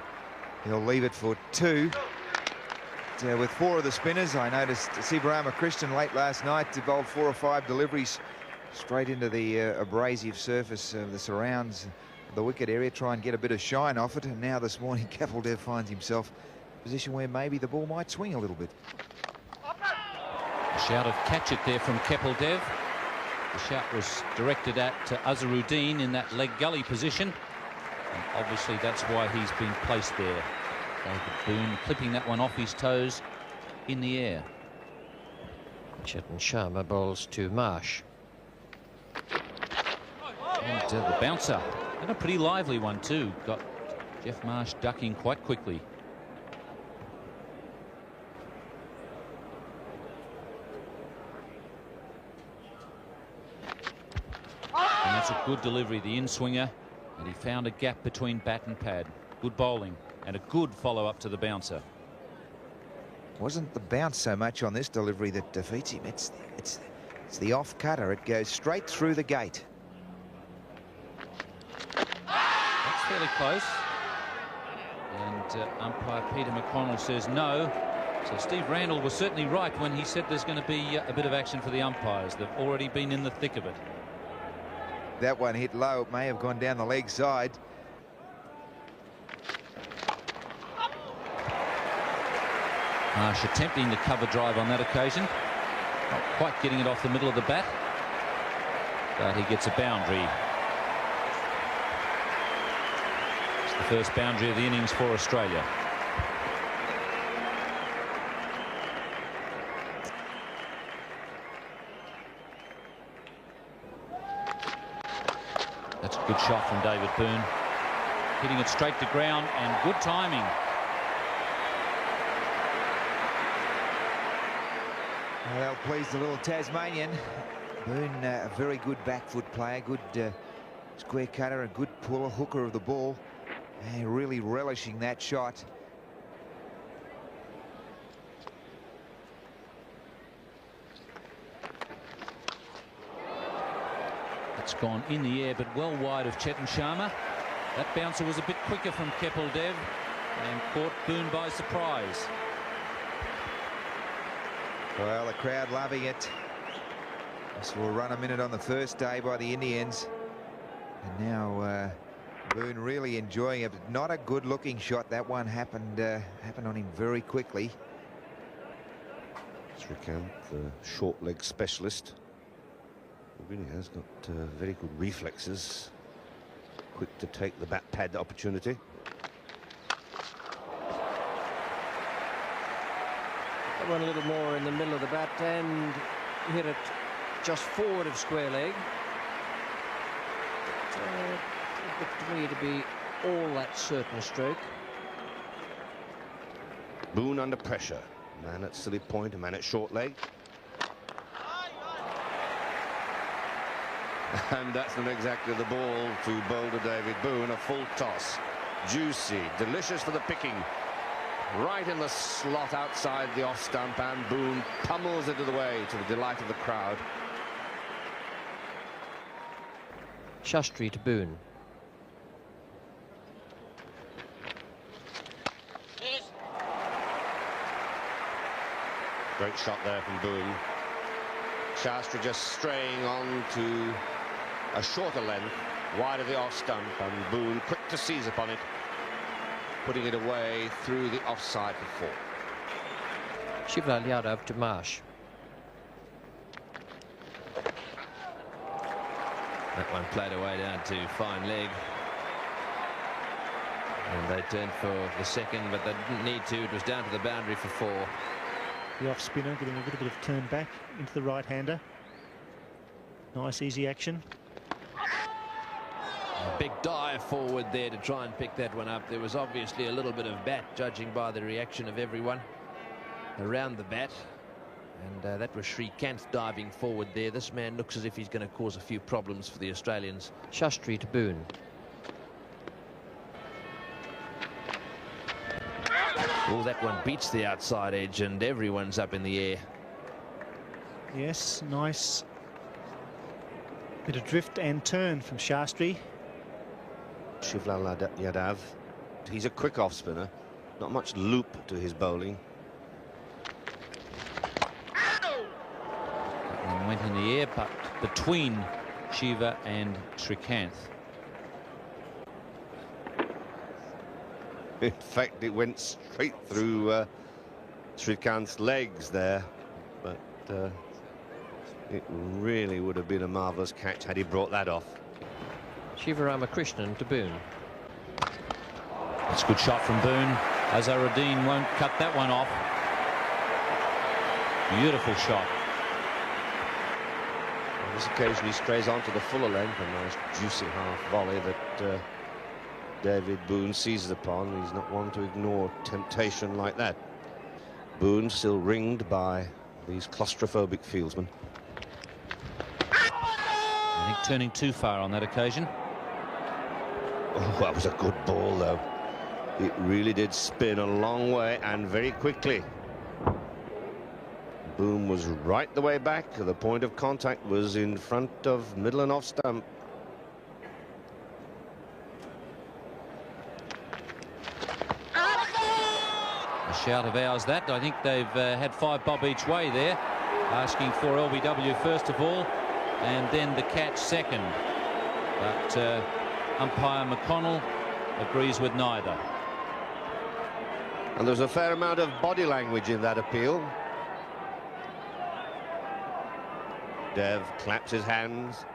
he'll leave it for 2. With 4 of the spinners, I noticed Shivlal late last night bowled 4 or 5 deliveries straight into the abrasive surface of the surrounds of the wicket area, try and get a bit of shine off it. And now this morning, Kapil Dev finds himself in a position where maybe the ball might swing a little bit. A shout of catch it there from Kapil Dev. The shout was directed at Azharuddin in that leg gully position, and obviously that's why he's been placed there. David Boon clipping that one off his toes in the air. Chetan Sharma bowls to Marsh. And the bouncer, and a pretty lively one too. Got Geoff Marsh ducking quite quickly. And that's a good delivery, the in-swinger, and he found a gap between bat and pad. Good bowling. And a good follow-up to the bouncer. Wasn't the bounce so much on this delivery that defeats him. It's the off-cutter. It goes straight through the gate. That's fairly close. And umpire Peter McConnell says no. So Steve Randall was certainly right when he said there's going to be a bit of action for the umpires. They've already been in the thick of it. That one hit low. It may have gone down the leg side. Marsh attempting the cover drive on that occasion. Not quite getting it off the middle of the bat. But he gets a boundary. It's the first boundary of the innings for Australia. That's a good shot from David Boon. Hitting it straight to ground, and good timing. Well, pleased the little Tasmanian. Boon, a very good back foot player, good square cutter, a good puller, hooker of the ball. They're really relishing that shot. It's gone in the air, but well wide of Chetan Sharma. That bouncer was a bit quicker from Kapil Dev and caught Boon by surprise. Well, the crowd loving it. I saw a run a minute on the first day by the Indians. And now Boon really enjoying it. Not a good looking shot. That one happened on him very quickly. Srikkanth, the short leg specialist, really has got very good reflexes. Quick to take the bat pad opportunity. That one a little more in the middle of the bat and hit it just forward of square leg. It looked to me to be all that certain stroke. Boon under pressure. Man at silly point, a man at short leg. And that's not exactly the ball to bowler David Boon. A full toss. Juicy, delicious for the picking. Right in the slot outside the off stump, and Boon pummels it to the way to the delight of the crowd. Shastri to Boon. Great shot there from Boon. Shastri just straying on to a shorter length, wide of the off stump, and Boon quick to seize upon it, putting it away through the offside for 4. Shivlal Yadav to Marsh. That one played away down to fine leg. And they turned for the second, but they didn't need to. It was down to the boundary for 4. The off spinner getting a little bit of turn back into the right hander. Nice easy action. A big dive forward there to try and pick that one up. There was obviously a little bit of bat, judging by the reaction of everyone around the bat. And that was Srikkanth diving forward there. This man looks as if he's going to cause a few problems for the Australians. Shastri to Boon. Oh, that one beats the outside edge and everyone's up in the air. Yes, nice bit of drift and turn from Shastri. Shivlal Yadav, he's a quick off spinner, not much loop to his bowling. And went in the air, but between Shiva and Srikkanth. In fact, it went straight through Srikkanth's legs there, but it really would have been a marvellous catch had he brought that off. Shiva Ramakrishnan to Boon. That's a good shot from Boon. Azharuddin won't cut that one off. Beautiful shot. On this occasion he strays onto the fuller length, a nice juicy half volley that David Boon seizes upon. He's not one to ignore temptation like that. Boon still ringed by these claustrophobic fieldsmen. I think turning too far on that occasion. Oh, that was a good ball, though. It really did spin a long way and very quickly. Boon was right the way back. The point of contact was in front of middle and off stump. A shout of ours that. I think they've had 5 bob each way there, asking for LBW first of all and then the catch second, but umpire McConnell agrees with neither. And there's a fair amount of body language in that appeal. Dev claps his hands.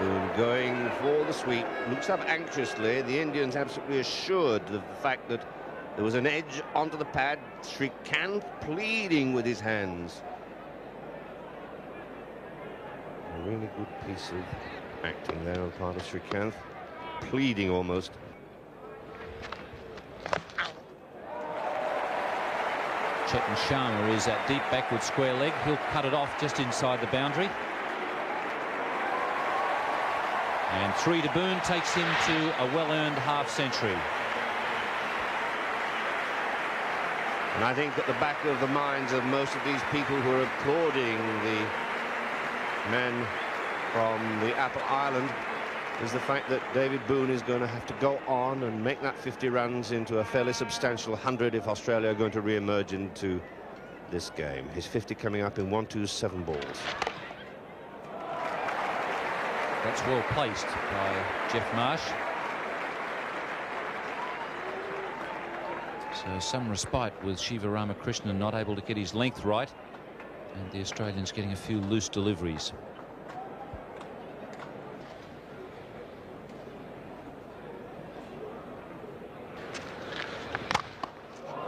Boon going for the sweep, looks up anxiously. The Indians absolutely assured of the fact that there was an edge onto the pad. Srikkanth pleading with his hands. A really good piece of acting there on part of Srikkanth, pleading almost. Chetan Sharma is at deep backward square leg. He'll cut it off just inside the boundary. And 3 to Boon takes him to a well-earned half-century. And I think at the back of the minds of most of these people who are applauding the men from the Apple Island is the fact that David Boon is going to have to go on and make that 50 runs into a fairly substantial 100 if Australia are going to re-emerge into this game. His 50 coming up in 1-2-7 balls. That's well placed by Geoff Marsh. So some respite with Shiva Ramakrishnan not able to get his length right, and the Australians getting a few loose deliveries.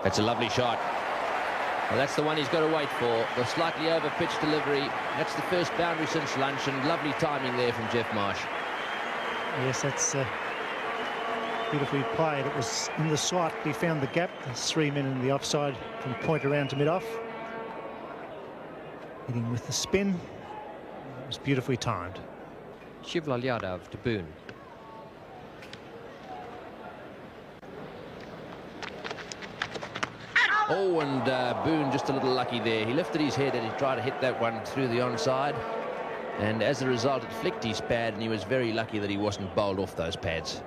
That's a lovely shot. Well, that's the one he's got to wait for. The slightly over-pitched delivery. That's the first boundary since lunch, and lovely timing there from Geoff Marsh. Yes, that's beautifully played. It was in the slot. He found the gap. There's 3 men in the offside from point around to mid-off. Hitting with the spin. It was beautifully timed. Shivlal Yadav to Boon. Oh, and Boon just a little lucky there. He lifted his head and he tried to hit that one through the onside. And as a result, it flicked his pad, and he was very lucky that he wasn't bowled off those pads.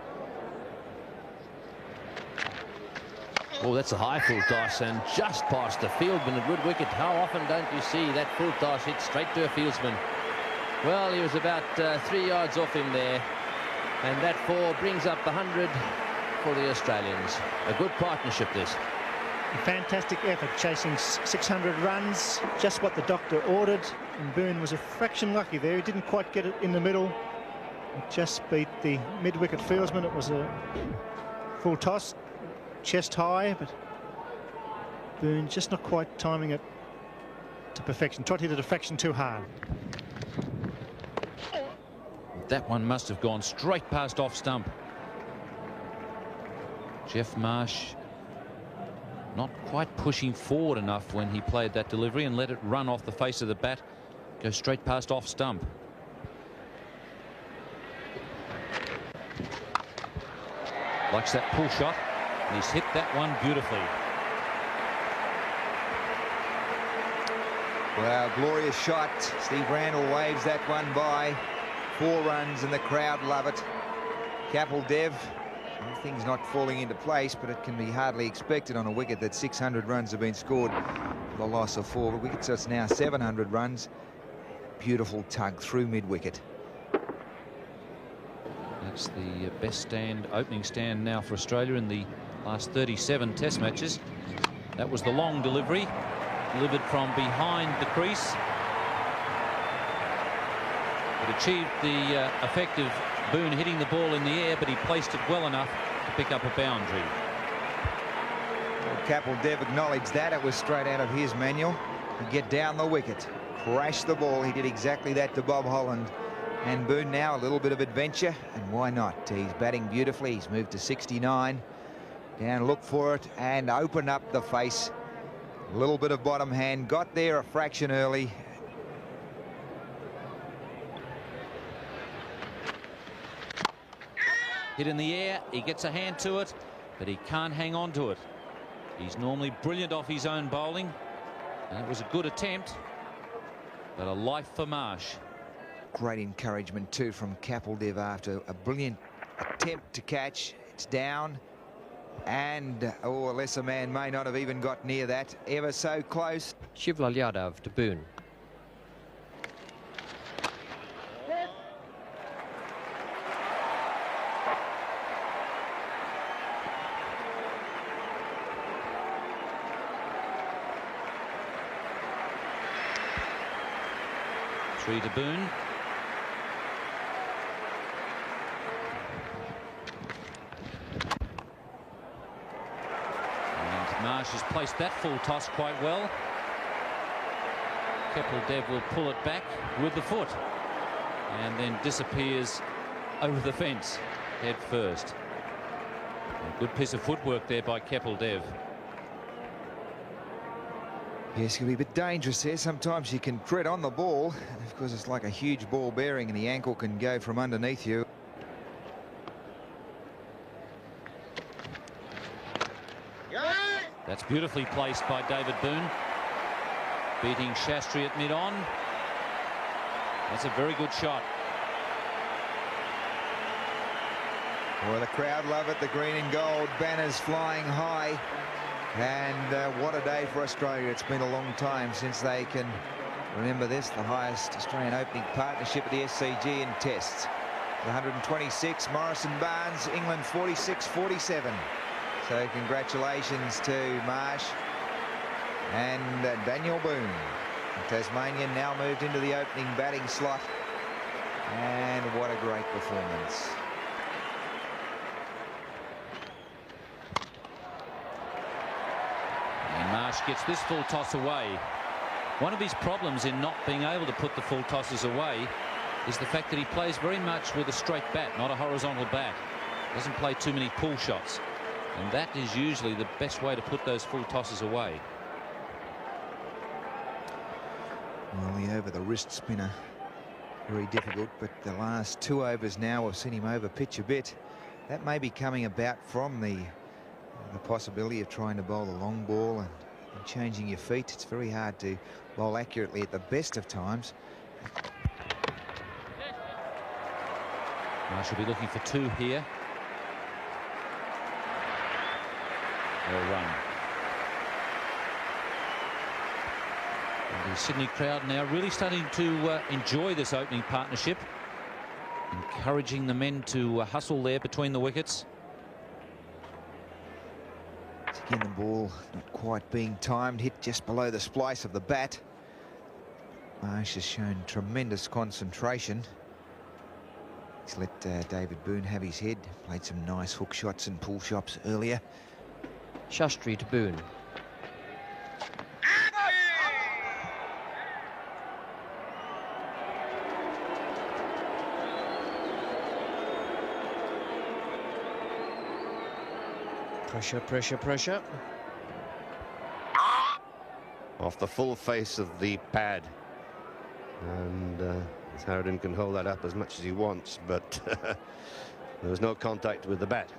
Oh, that's a high full toss and just past the fieldsman. A good wicket. How often don't you see that full toss hit straight to a fieldsman? Well, he was about 3 yards off him there. And that 4 brings up the 100 for the Australians. A good partnership, this. A fantastic effort, chasing 600 runs, just what the doctor ordered. And Boon was a fraction lucky there. He didn't quite get it in the middle. It just beat the mid-wicket fieldsman. It was a full toss, chest high, but Boon just not quite timing it to perfection. Tried to hit it a fraction too hard. That one must have gone straight past off stump. Geoff Marsh not quite pushing forward enough when he played that delivery and let it run off the face of the bat, go straight past off stump. Likes that pull shot, and he's hit that one beautifully. Well, glorious shot. Steve Randall waves that one by. 4 runs and the crowd love it. Kapil Dev, things not falling into place, but it can be hardly expected on a wicket that 600 runs have been scored for the loss of 4 wickets. So it's now 700 runs. Beautiful tug through mid-wicket. That's the best opening stand now for Australia in the last 37 Test matches. That was the long delivery, delivered from behind the crease. It achieved the effect of Boon hitting the ball in the air, but he placed it well enough to pick up a boundary. Well, Kapil Dev acknowledged that. It was straight out of his manual. To get down the wicket, crash the ball. He did exactly that to Bob Holland. And Boon now a little bit of adventure, and why not? He's batting beautifully. He's moved to 69. Down, look for it, and open up the face. A little bit of bottom hand. Got there a fraction early. Hit in the air, he gets a hand to it, but he can't hang on to it. He's normally brilliant off his own bowling, and it was a good attempt, but a life for Marsh. Great encouragement too from Kapil Dev after a brilliant attempt to catch. It's down, and oh, a lesser man may not have even got near that. Ever so close. Shivlal Yadav to Boon. Three to Boon. And Marsh has placed that full toss quite well. Kapil Dev will pull it back with the foot and then disappears over the fence head first. A good piece of footwork there by Kapil Dev. Yes, it can be a bit dangerous there. Sometimes you can tread on the ball, and of course it's like a huge ball bearing and the ankle can go from underneath you. That's beautifully placed by David Boon, beating Shastri at mid-on. That's a very good shot. Well, the crowd love it. The green and gold banners flying high. And what a day for Australia. It's been a long time since they can remember this, the highest Australian opening partnership at the SCG in tests. 126, Morrison Barnes, England 46-47. So congratulations to Marsh and Daniel Boon. Tasmania now moved into the opening batting slot. And what a great performance. And Marsh gets this full toss away. One of his problems in not being able to put the full tosses away is the fact that he plays very much with a straight bat, not a horizontal bat. Doesn't play too many pull shots. And that is usually the best way to put those full tosses away. Well, the over the wrist spinner, very difficult, but the last 2 overs now have seen him over pitch a bit. That may be coming about from the possibility of trying to bowl a long ball and changing your feet. It's very hard to bowl accurately at the best of times. Marsh will be looking for 2 here. Well run. And the Sydney crowd now really starting to enjoy this opening partnership, encouraging the men to hustle there between the wickets. Again, the ball not quite being timed, hit just below the splice of the bat. Marsh has shown tremendous concentration. He's let David Boon have his head. Played some nice hook shots and pull shots earlier. Shastri to Boon. Pressure, pressure, pressure. Off the full face of the pad. And Azharuddin can hold that up as much as he wants, but there was no contact with the bat.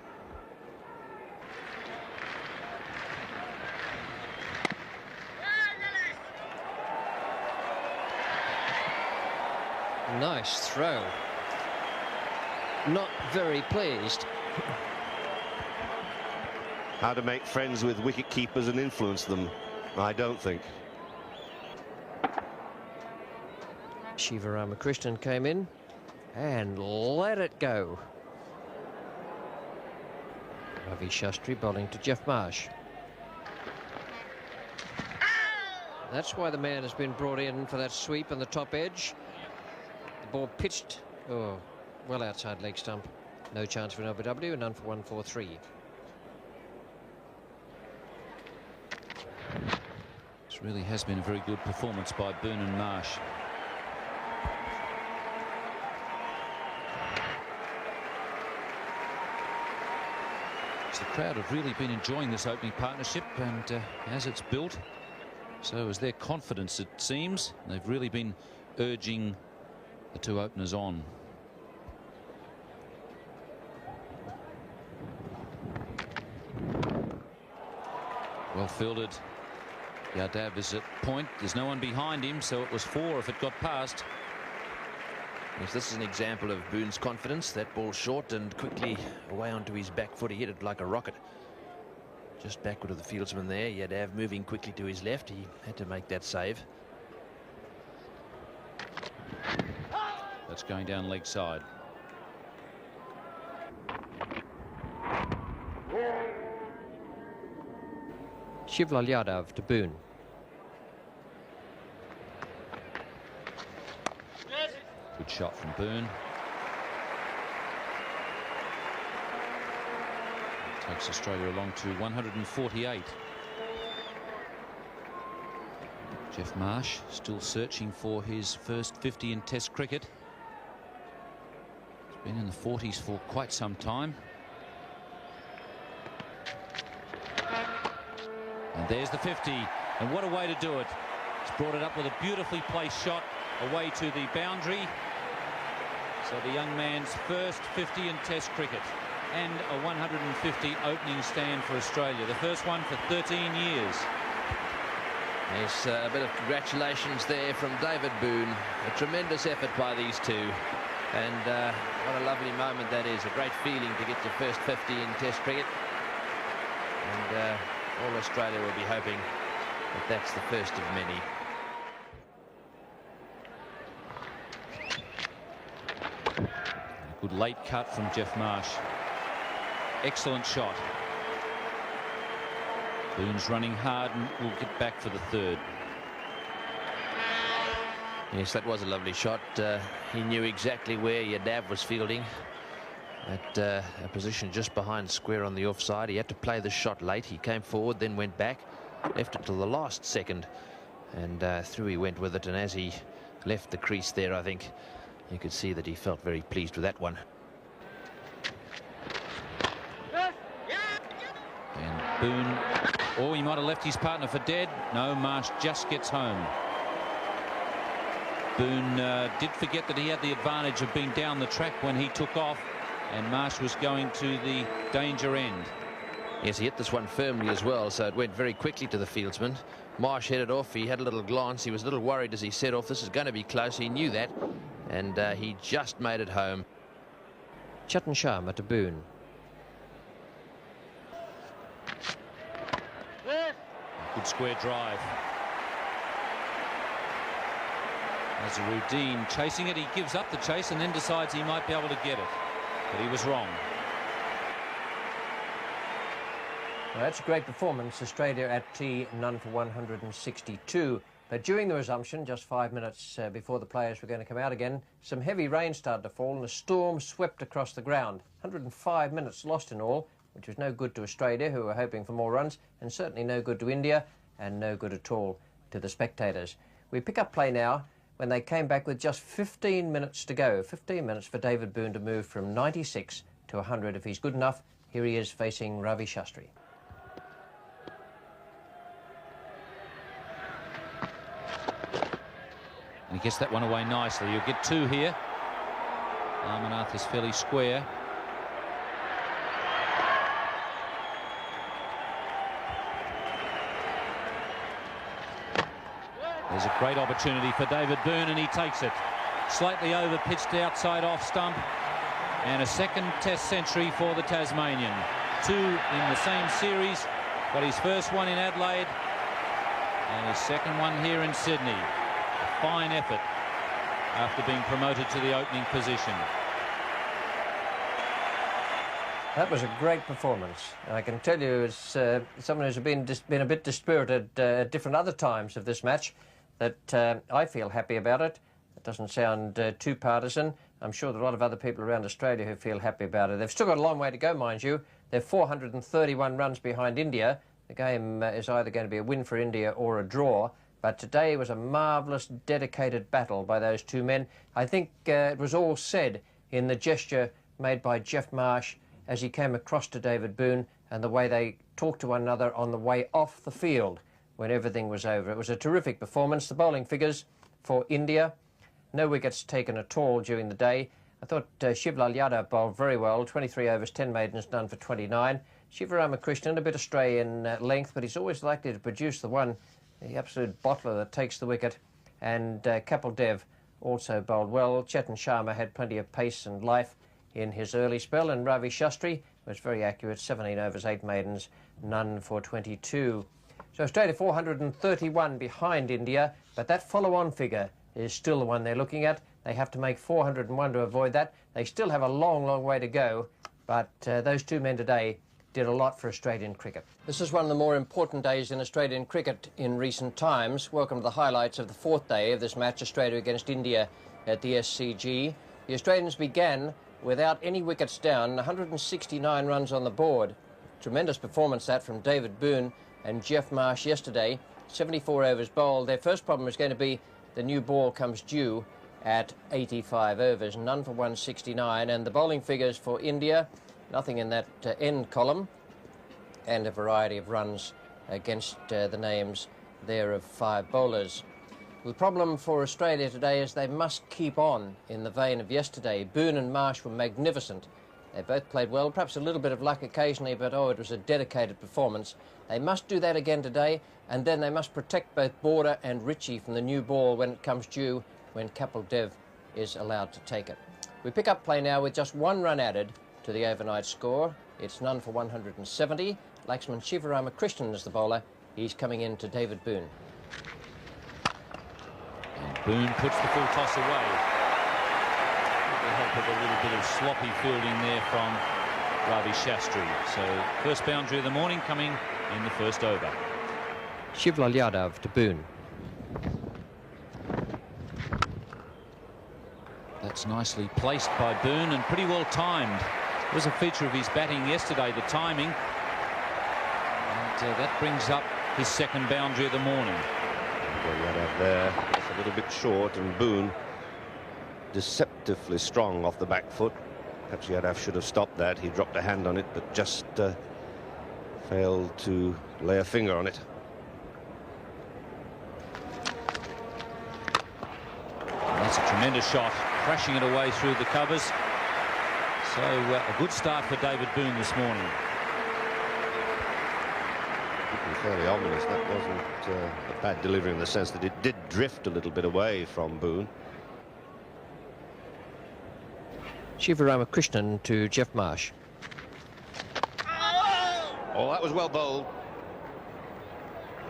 Nice throw. Not very pleased. How to make friends with wicket keepers and influence them, I don't think. Shiva Ramakrishnan came in and let it go. Ravi Shastri bowling to Geoff Marsh. That's why the man has been brought in for that sweep on the top edge. The ball pitched, well outside leg stump. No chance for an OBW, and none for 143. This really has been a very good performance by Boon and Marsh. The crowd have really been enjoying this opening partnership, and as it's built, so is their confidence, it seems. They've really been urging the 2 openers on. Well fielded. Yadav is at point. There's no one behind him, so it was 4 if it got past. Yes, this is an example of Boon's confidence. That ball short and quickly away onto his back foot. He hit it like a rocket. Just backward of the fieldsman there. Yadav moving quickly to his left. He had to make that save. That's going down leg side. Shivlal Yadav to Boon. Good shot from Boon. Takes Australia along to 148. Geoff Marsh still searching for his first 50 in Test cricket. He's been in the 40s for quite some time. And there's the 50, and what a way to do it. He's brought it up with a beautifully placed shot away to the boundary. So the young man's first 50 in Test cricket. and a 150 opening stand for Australia, the first one for 13 years. Yes, a bit of congratulations there from David Boon. A tremendous effort by these two. And what a lovely moment that is. A great feeling to get your first 50 in Test cricket. And all Australia will be hoping that that's the first of many. A good late cut from Geoff Marsh. Excellent shot. Boon's running hard and will get back for the third. Yes, that was a lovely shot. He knew exactly where Yadav was fielding. At a position just behind square on the offside. He had to play the shot late. He came forward, then went back, left it till the last second, and through he went with it. And as he left the crease there, I think you could see that he felt very pleased with that one. And Boon, oh, he might have left his partner for dead. No, Marsh just gets home. Boon did forget that he had the advantage of being down the track when he took off, and Marsh was going to the danger end. Yes, he hit this one firmly as well, so it went very quickly to the fieldsman. Marsh headed off. He had a little glance. He was a little worried as he set off. This is going to be close. He knew that, and he just made it home. Chetan Sharma to Boon. Good square drive. Azharuddin chasing it. He gives up the chase and then decides he might be able to get it, but he was wrong. Well, that's a great performance. Australia at tea, none for 162. But during the resumption, just 5 minutes before the players were going to come out again, some heavy rain started to fall and a storm swept across the ground. 105 minutes lost in all, which was no good to Australia, who were hoping for more runs, and certainly no good to India, and no good at all to the spectators. We pick up play now when they came back with just 15 minutes to go. 15 minutes for David Boon to move from 96 to 100 if he's good enough. Here he is facing Ravi Shastri. And he gets that one away nicely. You'll get two here. Amarnath is fairly square. There's a great opportunity for David Boon, and he takes it. Slightly over pitched outside off stump, and a second Test century for the Tasmanian. Two in the same series. Got his first one in Adelaide and his second one here in Sydney. A fine effort after being promoted to the opening position. That was a great performance. And I can tell you, as someone who's been a bit dispirited at different other times of this match, that I feel happy about it. It doesn't sound too partisan. I'm sure there are a lot of other people around Australia who feel happy about it. They've still got a long way to go, mind you. They're 431 runs behind India. The game is either going to be a win for India or a draw. But today was a marvellous, dedicated battle by those two men. I think it was all said in the gesture made by Geoff Marsh as he came across to David Boon and the way they talked to one another on the way off the field when everything was over. It was a terrific performance. The bowling figures for India, no wickets taken at all during the day. I thought Shivlal Yadav bowled very well, 23 overs, 10 maidens, none for 29. Shiva Ramakrishnan, a bit astray in length, but he's always likely to produce the one, the absolute bottler that takes the wicket. And Kapil Dev also bowled well. Chetan Sharma had plenty of pace and life in his early spell, and Ravi Shastri was very accurate, 17 overs, 8 maidens, none for 22. So Australia 431 behind India, but that follow-on figure is still the one they're looking at. They have to make 401 to avoid that. They still have a long, long way to go, but those two men today did a lot for Australian cricket. This is one of the more important days in Australian cricket in recent times. Welcome to the highlights of the fourth day of this match, Australia against India at the SCG. The Australians began without any wickets down, 169 runs on the board. Tremendous performance that from David Boon and Geoff Marsh yesterday. 74 overs bowled. Their first problem is going to be the new ball comes due at 85 overs, none for 169. And the bowling figures for India, nothing in that end column, and a variety of runs against the names there of 5 bowlers. The problem for Australia today is they must keep on in the vein of yesterday. Boon and Marsh were magnificent They both played well, perhaps a little bit of luck occasionally, but oh, it was a dedicated performance. They must do that again today, and then they must protect both Border and Ritchie from the new ball when it comes due, when Kapil Dev is allowed to take it. We pick up play now with just 1 run added to the overnight score. It's none for 170. Laxman Shivaramakrishnan is the bowler. He's coming in to David Boon. And Boon puts the full toss away. With the help of a little bit of sloppy fielding there from Ravi Shastri. So first boundary of the morning coming in the first over. Shivlal Yadav to Boon. That's nicely placed by Boon and pretty well timed. It was a feature of his batting yesterday, the timing. And that brings up his second boundary of the morning. Yadav there, it's a little bit short, and Boon deceptively strong off the back foot. Perhaps Yadav should have stopped that. He dropped a hand on it, but just failed to lay a finger on it. And that's a tremendous shot, crashing it away through the covers. So a good start for David Boon this morning. Fairly ominous. That wasn't a bad delivery in the sense that it did drift a little bit away from Boon. Shivaramakrishnan to Geoff Marsh. Oh, that was well bowled.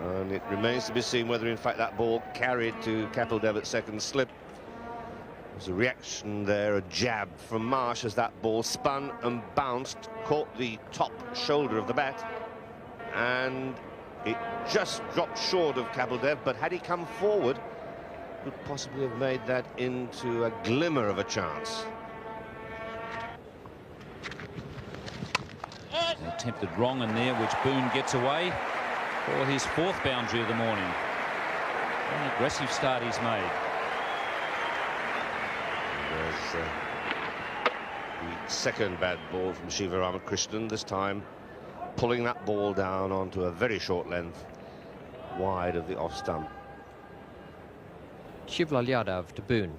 And it remains to be seen whether in fact that ball carried to Kapil Dev at second slip. There's a reaction there, a jab from Marsh as that ball spun and bounced, caught the top shoulder of the bat, and it just dropped short of Kapil Dev, but had he come forward, could possibly have made that into a glimmer of a chance. Attempted wrong in there, which Boon gets away for his fourth boundary of the morning. An aggressive start he's made. There's the second bad ball from Shivaramakrishnan, this time pulling that ball down onto a very short length wide of the off stump. Shivlal Yadav to Boon.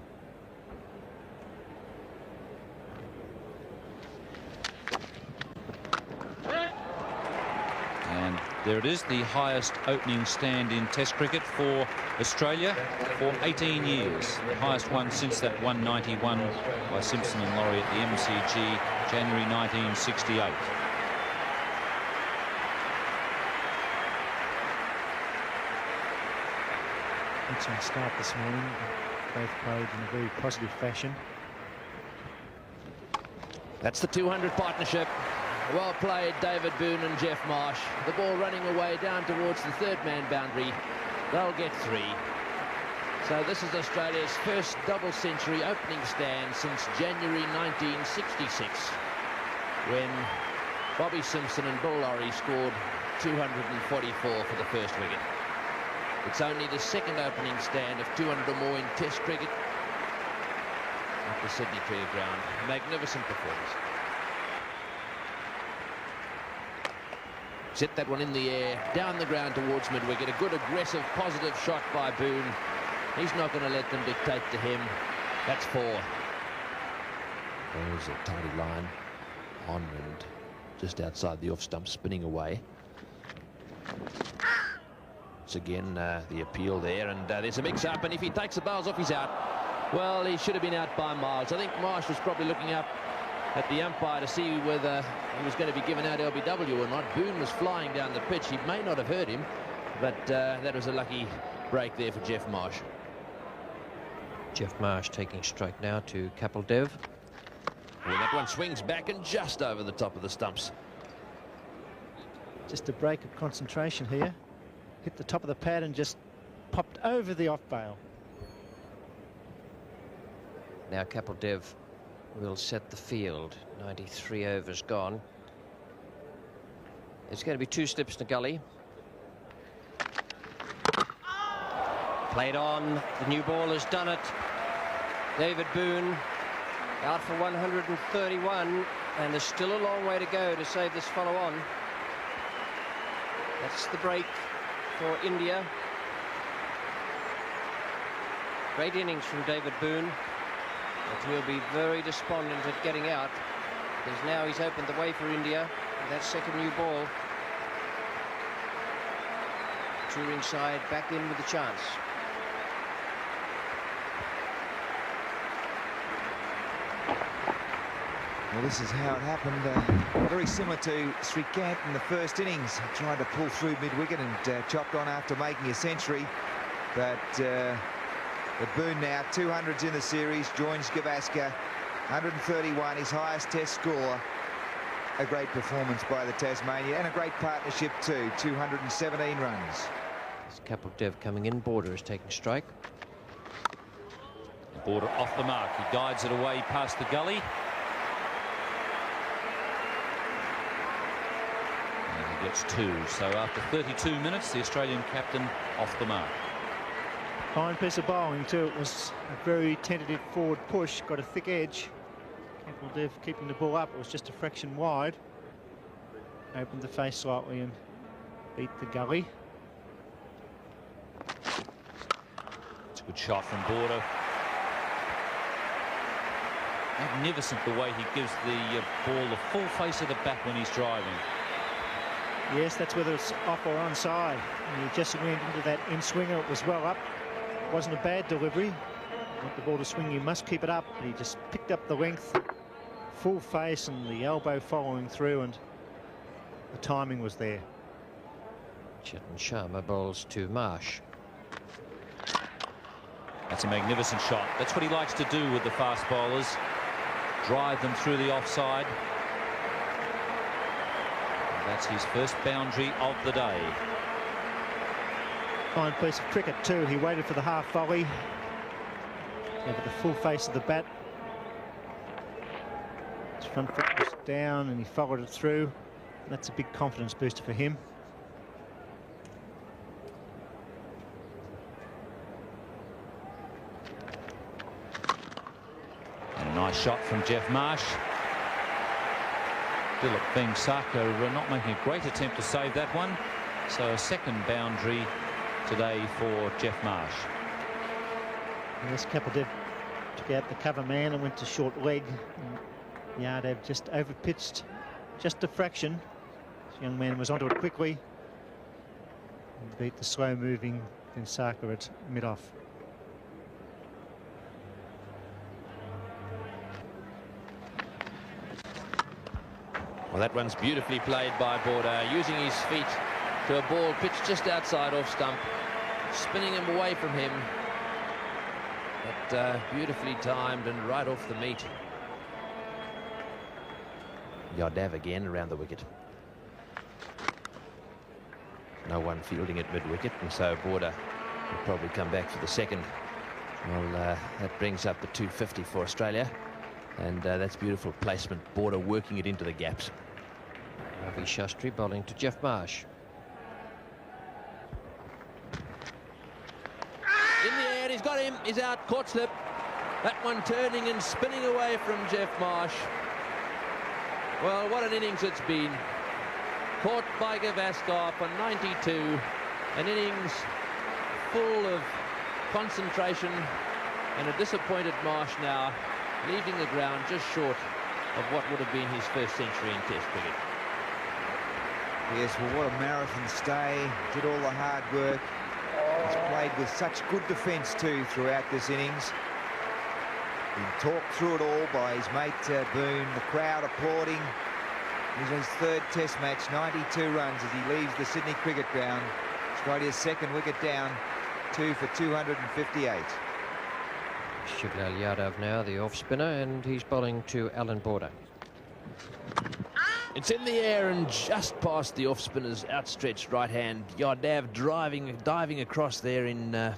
And there it is, the highest opening stand in Test cricket for Australia for 18 years. The highest one since that 191 by Simpson and Laurie at the MCG, January 1968. Excellent start this morning. Both played in a very positive fashion. That's the 200 partnership. Well played, David Boon and Geoff Marsh. The ball running away down towards the third man boundary. They'll get 3. So this is Australia's first double century opening stand since January 1966, when Bobby Simpson and Bill Laurie scored 244 for the first wicket. It's only the second opening stand of 200 or more in Test cricket at the Sydney Cricket Ground. Magnificent performance. Set that one in the air, down the ground towards mid-wicket. A good, aggressive, positive shot by Boon. He's not going to let them dictate to him. That's 4. There's a tidy line on and just outside the off stump, spinning away. It's again the appeal there, and there's a mix-up, and if he takes the bowls off, he's out. Well, he should have been out by miles. I think Marsh was probably looking up at the umpire to see whether he was going to be given out LBW or not. Boon was flying down the pitch. He may not have heard him, but that was a lucky break there for Geoff Marsh. Geoff Marsh taking strike now to Kapil Dev. Well, that one swings back and just over the top of the stumps. Just a break of concentration here. Hit the top of the pad and just popped over the off bail. Now Kapil Dev will set the field. 93 overs gone. It's going to be 2 slips in the gully. Played on. The new ball has done it. David Boon out for 131, and there's still a long way to go to save this follow on. That's the break for India. Great innings from David Boon, but he'll be very despondent at getting out. Because now he's opened the way for India with that second new ball. Touring side back in with the chance. Well, this is how it happened. Very similar to Srikkanth in the first innings. Tried to pull through mid-wicket and chopped on after making a century. But Boon now, 200s in the series, joins Gavaskar. 131, his highest test score. A great performance by the Tasmania and a great partnership too, 217 runs. Kapil coming in, Border is taking strike. Border off the mark, he guides it away past the gully. And he gets 2, so after 32 minutes, the Australian captain off the mark. Fine piece of bowling too. It was a very tentative forward push, got a thick edge. Kapil keeping the ball up, it was just a fraction wide. Opened the face slightly and beat the gully. It's a good shot from Border. Magnificent the way he gives the ball the full face of the bat when he's driving. Yes, that's whether it's off or onside. And he just went into that in-swinger, it was well up. It wasn't a bad delivery. Want the ball to swing, you must keep it up. But he just picked up the length, full face, and the elbow following through, and the timing was there. Chetan Sharma bowls to Marsh. That's a magnificent shot. That's what he likes to do with the fast bowlers. Drive them through the offside. And that's his first boundary of the day. Fine piece of cricket too. He waited for the half volley. Gave it the full face of the bat. His front foot was down and he followed it through. That's a big confidence booster for him. And a nice shot from Geoff Marsh. Dilip Vengsarkar not making a great attempt to save that one. So a second boundary today for Geoff Marsh. Yes, Kapil took out the cover man and went to short leg. And Yadav just overpitched just a fraction. This young man was onto it quickly and beat the slow-moving Vengsarkar at mid-off. Well, that one's beautifully played by Border, using his feet to a ball pitched just outside off stump, spinning him away from him. But beautifully timed and right off the meat. Yadav again around the wicket. No one fielding at mid-wicket, and so Border will probably come back for the second. Well, that brings up the 250 for Australia, and that's beautiful placement. Border working it into the gaps. Ravi Shastri bowling to Geoff Marsh. In the air, he's got him, he's out, caught slip. That one turning and spinning away from Geoff Marsh. Well, what an innings it's been. Caught by Gavaskar for 92. An innings full of concentration, and a disappointed Marsh now, leaving the ground just short of what would have been his first century in Test cricket. Yes, well, what a marathon stay. Did all the hard work. He's played with such good defence too throughout this innings. Been talked through it all by his mate Boon, the crowd applauding. He's on his third Test match, 92 runs as he leaves the Sydney cricket ground. Australia's second wicket down, 2 for 258. Shivlal Yadav now, the off-spinner, and he's bowling to Allan Border. It's in the air and just past the off-spinner's outstretched right hand. Yadav diving across there in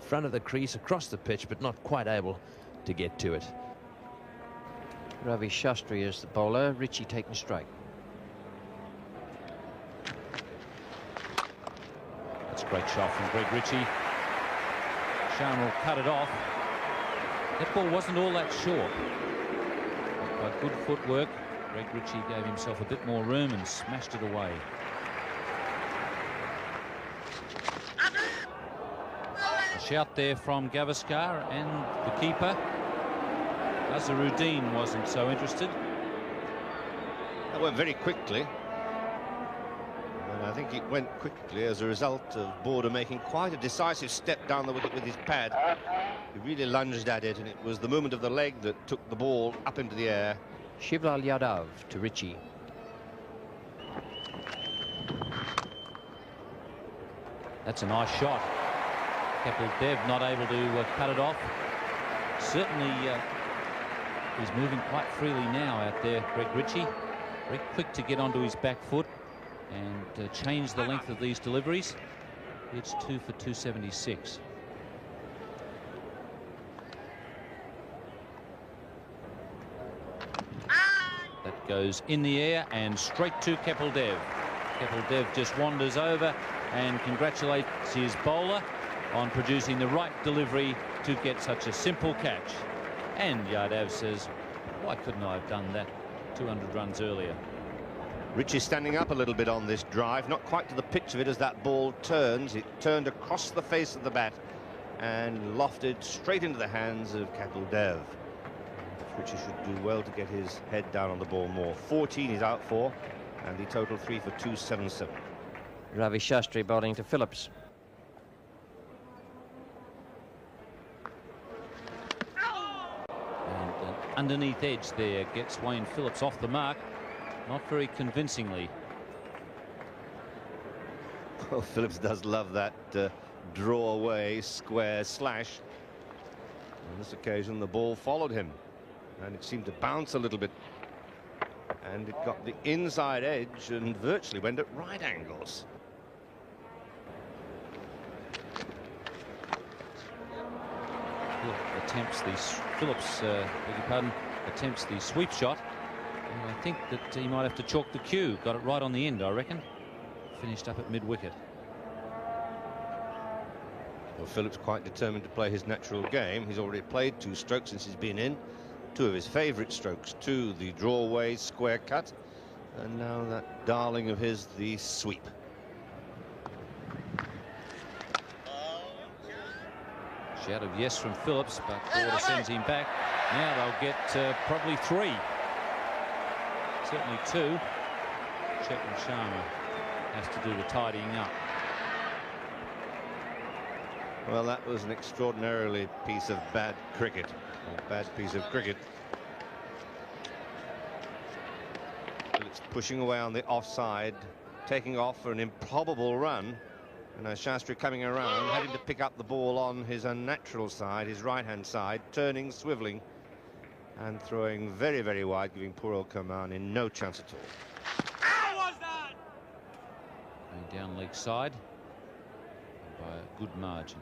front of the crease, across the pitch, but not quite able to get to it. Ravi Shastri is the bowler, Ritchie taking strike. That's a great shot from Greg Ritchie. Sharma will cut it off. That ball wasn't all that short. By good footwork, Greg Ritchie gave himself a bit more room and smashed it away. A shout there from Gavaskar and the keeper. Azharuddin wasn't so interested. That went very quickly. And I think it went quickly as a result of Border making quite a decisive step down the wicket with his pad. He really lunged at it, and it was the movement of the leg that took the ball up into the air. Shivlal Yadav to Richie. That's a nice shot. Kapil Dev not able to cut it off. Certainly he's moving quite freely now out there, Greg Ritchie. Very quick to get onto his back foot and change the length of these deliveries. It's 2 for 276. That goes in the air and straight to Kapil Dev. Kapil Dev just wanders over and congratulates his bowler on producing the right delivery to get such a simple catch. And Yadav says, why couldn't I have done that 200 runs earlier? Ritchie standing up a little bit on this drive, not quite to the pitch of it as that ball turns. It turned across the face of the bat and lofted straight into the hands of Kapil Dev. Ritchie should do well to get his head down on the ball more. 14 he's out for, and the total 3 for 277. Ravi Shastri bowling to Phillips. And underneath edge there gets Wayne Phillips off the mark, not very convincingly. Well, Phillips does love that draw away square slash. On this occasion the ball followed him and it seemed to bounce a little bit, and it got the inside edge and virtually went at right angles. Phillips attempts the sweep shot, and I think that he might have to chalk the cue. Got it right on the end, I reckon. Finished up at mid-wicket. Well, Phillips quite determined to play his natural game. He's already played 2 strokes since he's been in. 2 of his favourite strokes, 2 the draw away square cut, and now that darling of his, the sweep. Shout of yes from Phillips, but Border sends him back. Now they'll get probably 3. Certainly 2. Chetan Sharma has to do the tidying up. Well, that was an extraordinarily piece of bad cricket. A bad piece of cricket. It's pushing away on the offside, taking off for an improbable run. And as Shastri coming around, having to pick up the ball on his unnatural side, his right-hand side, turning, swivelling, and throwing very, very wide, giving poor old Kamani no chance at all. How was that? Going down leg side by a good margin.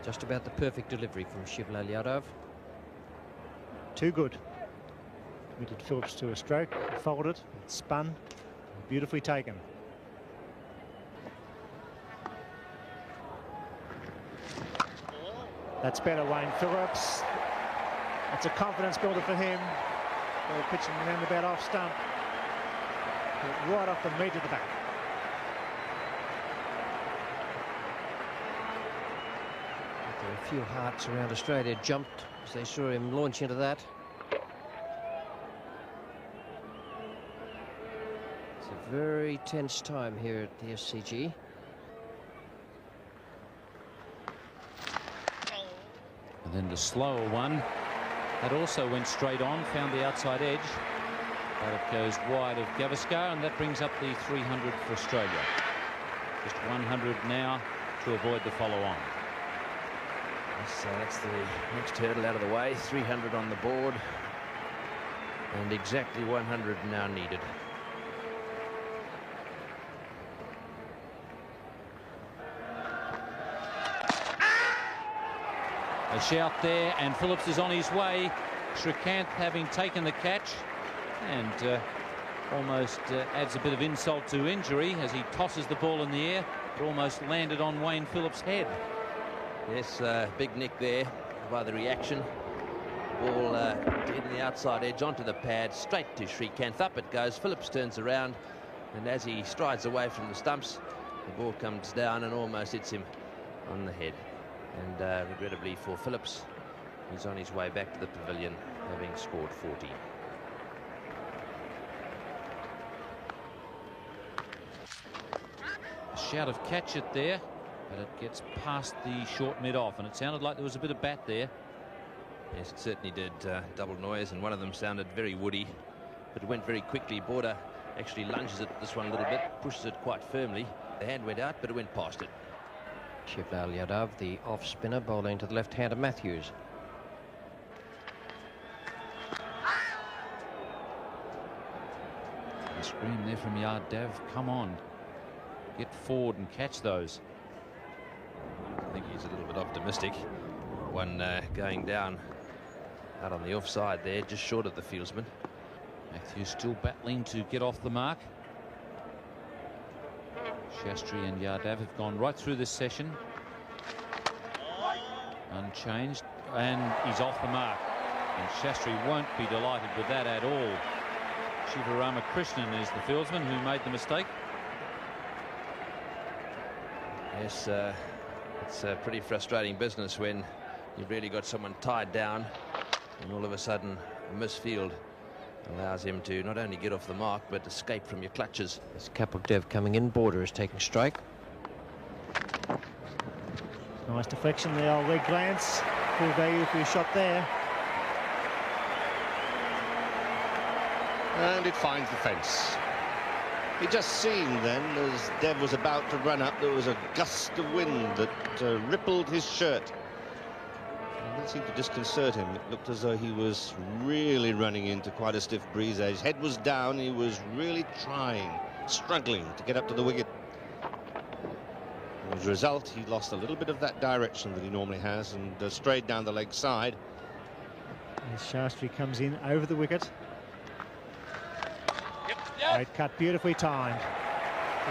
Just about the perfect delivery from Shivlal Yadav. Too good. Committed Phillips to a stroke, folded, spun, beautifully taken. That's better, Wayne Phillips. That's a confidence builder for him. Ball pitching around about off stump. Right off the meat of the back. A few hearts around Australia jumped as they saw him launch into that. It's a very tense time here at the SCG. And then the slower one that also went straight on, found the outside edge, but it goes wide of Gavaskar, and that brings up the 300 for Australia. Just 100 now to avoid the follow-on. So that's the next hurdle out of the way. 300 on the board, and exactly 100 now needed. A shout there, and Phillips is on his way. Srikkanth having taken the catch, and almost adds a bit of insult to injury as he tosses the ball in the air. It almost landed on Wayne Phillips' head. Yes, big nick there by the reaction. Ball hitting the outside edge onto the pad, straight to Srikkanth. Up it goes. Phillips turns around, and as he strides away from the stumps, the ball comes down and almost hits him on the head. And regrettably for Phillips, he's on his way back to the pavilion, having scored 40. A shout of catch it there, but it gets past the short mid-off, and it sounded like there was a bit of bat there. Yes, it certainly did. Double noise, and one of them sounded very woody, but it went very quickly. Border actually lunges at this one a little bit, pushes it quite firmly. The hand went out, but it went past it. Shivlal Yadav, the off-spinner, bowling to the left hand of Matthews. A scream there from Yadav. Come on, get forward and catch those. I think he's a little bit optimistic. One going down out on the offside there, just short of the fieldsman. Matthews still battling to get off the mark. Shastri and Yadav have gone right through this session. Unchanged, and he's off the mark. And Shastri won't be delighted with that at all. Shivlal Yadav is the fieldsman who made the mistake. Yes, it's a pretty frustrating business when you've really got someone tied down, and all of a sudden a misfield allows him to not only get off the mark but escape from your clutches. This Dev coming in. Border is taking strike. Nice deflection, the old leg glance. Full value for your shot there. And it finds the fence. It just seemed then, as Dev was about to run up, there was a gust of wind that rippled his shirt. And that seemed to disconcert him. It looked as though he was really running into quite a stiff breeze edge. Head was down, he was really trying, struggling to get up to the wicket. As a result, he lost a little bit of that direction that he normally has and strayed down the leg side. As Shastri comes in over the wicket. Great cut, beautifully timed.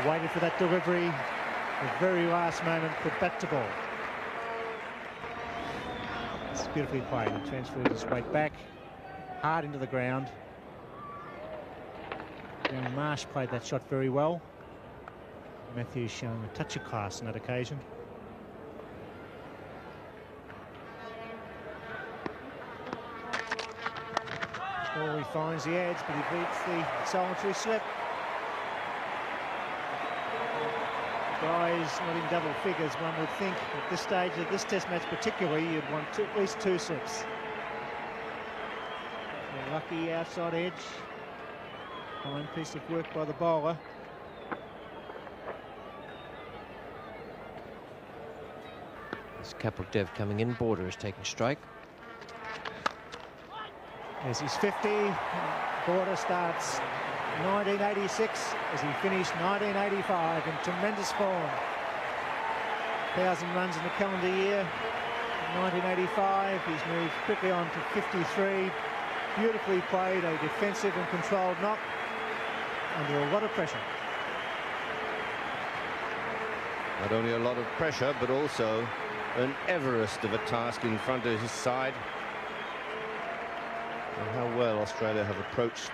Waited for that delivery. The very last moment, put bat to ball. It's beautifully played. He transferred his weight back, hard into the ground. And Marsh played that shot very well. Matthews showing a touch of class on that occasion. Oh, he finds the edge, but he beats the solitary slip. Guys not in double figures, one would think at this stage of this test match particularly, you'd want at least 2 slips. A lucky outside edge. Fine piece of work by the bowler. This Dev coming in. Border is taking strike. There's his 50. Border starts 1986 as he finished 1985 in tremendous form. 1,000 runs in the calendar year. In 1985, he's moved quickly on to 53. Beautifully played, a defensive and controlled knock under a lot of pressure. Not only a lot of pressure, but also an Everest of a task in front of his side. And how well Australia have approached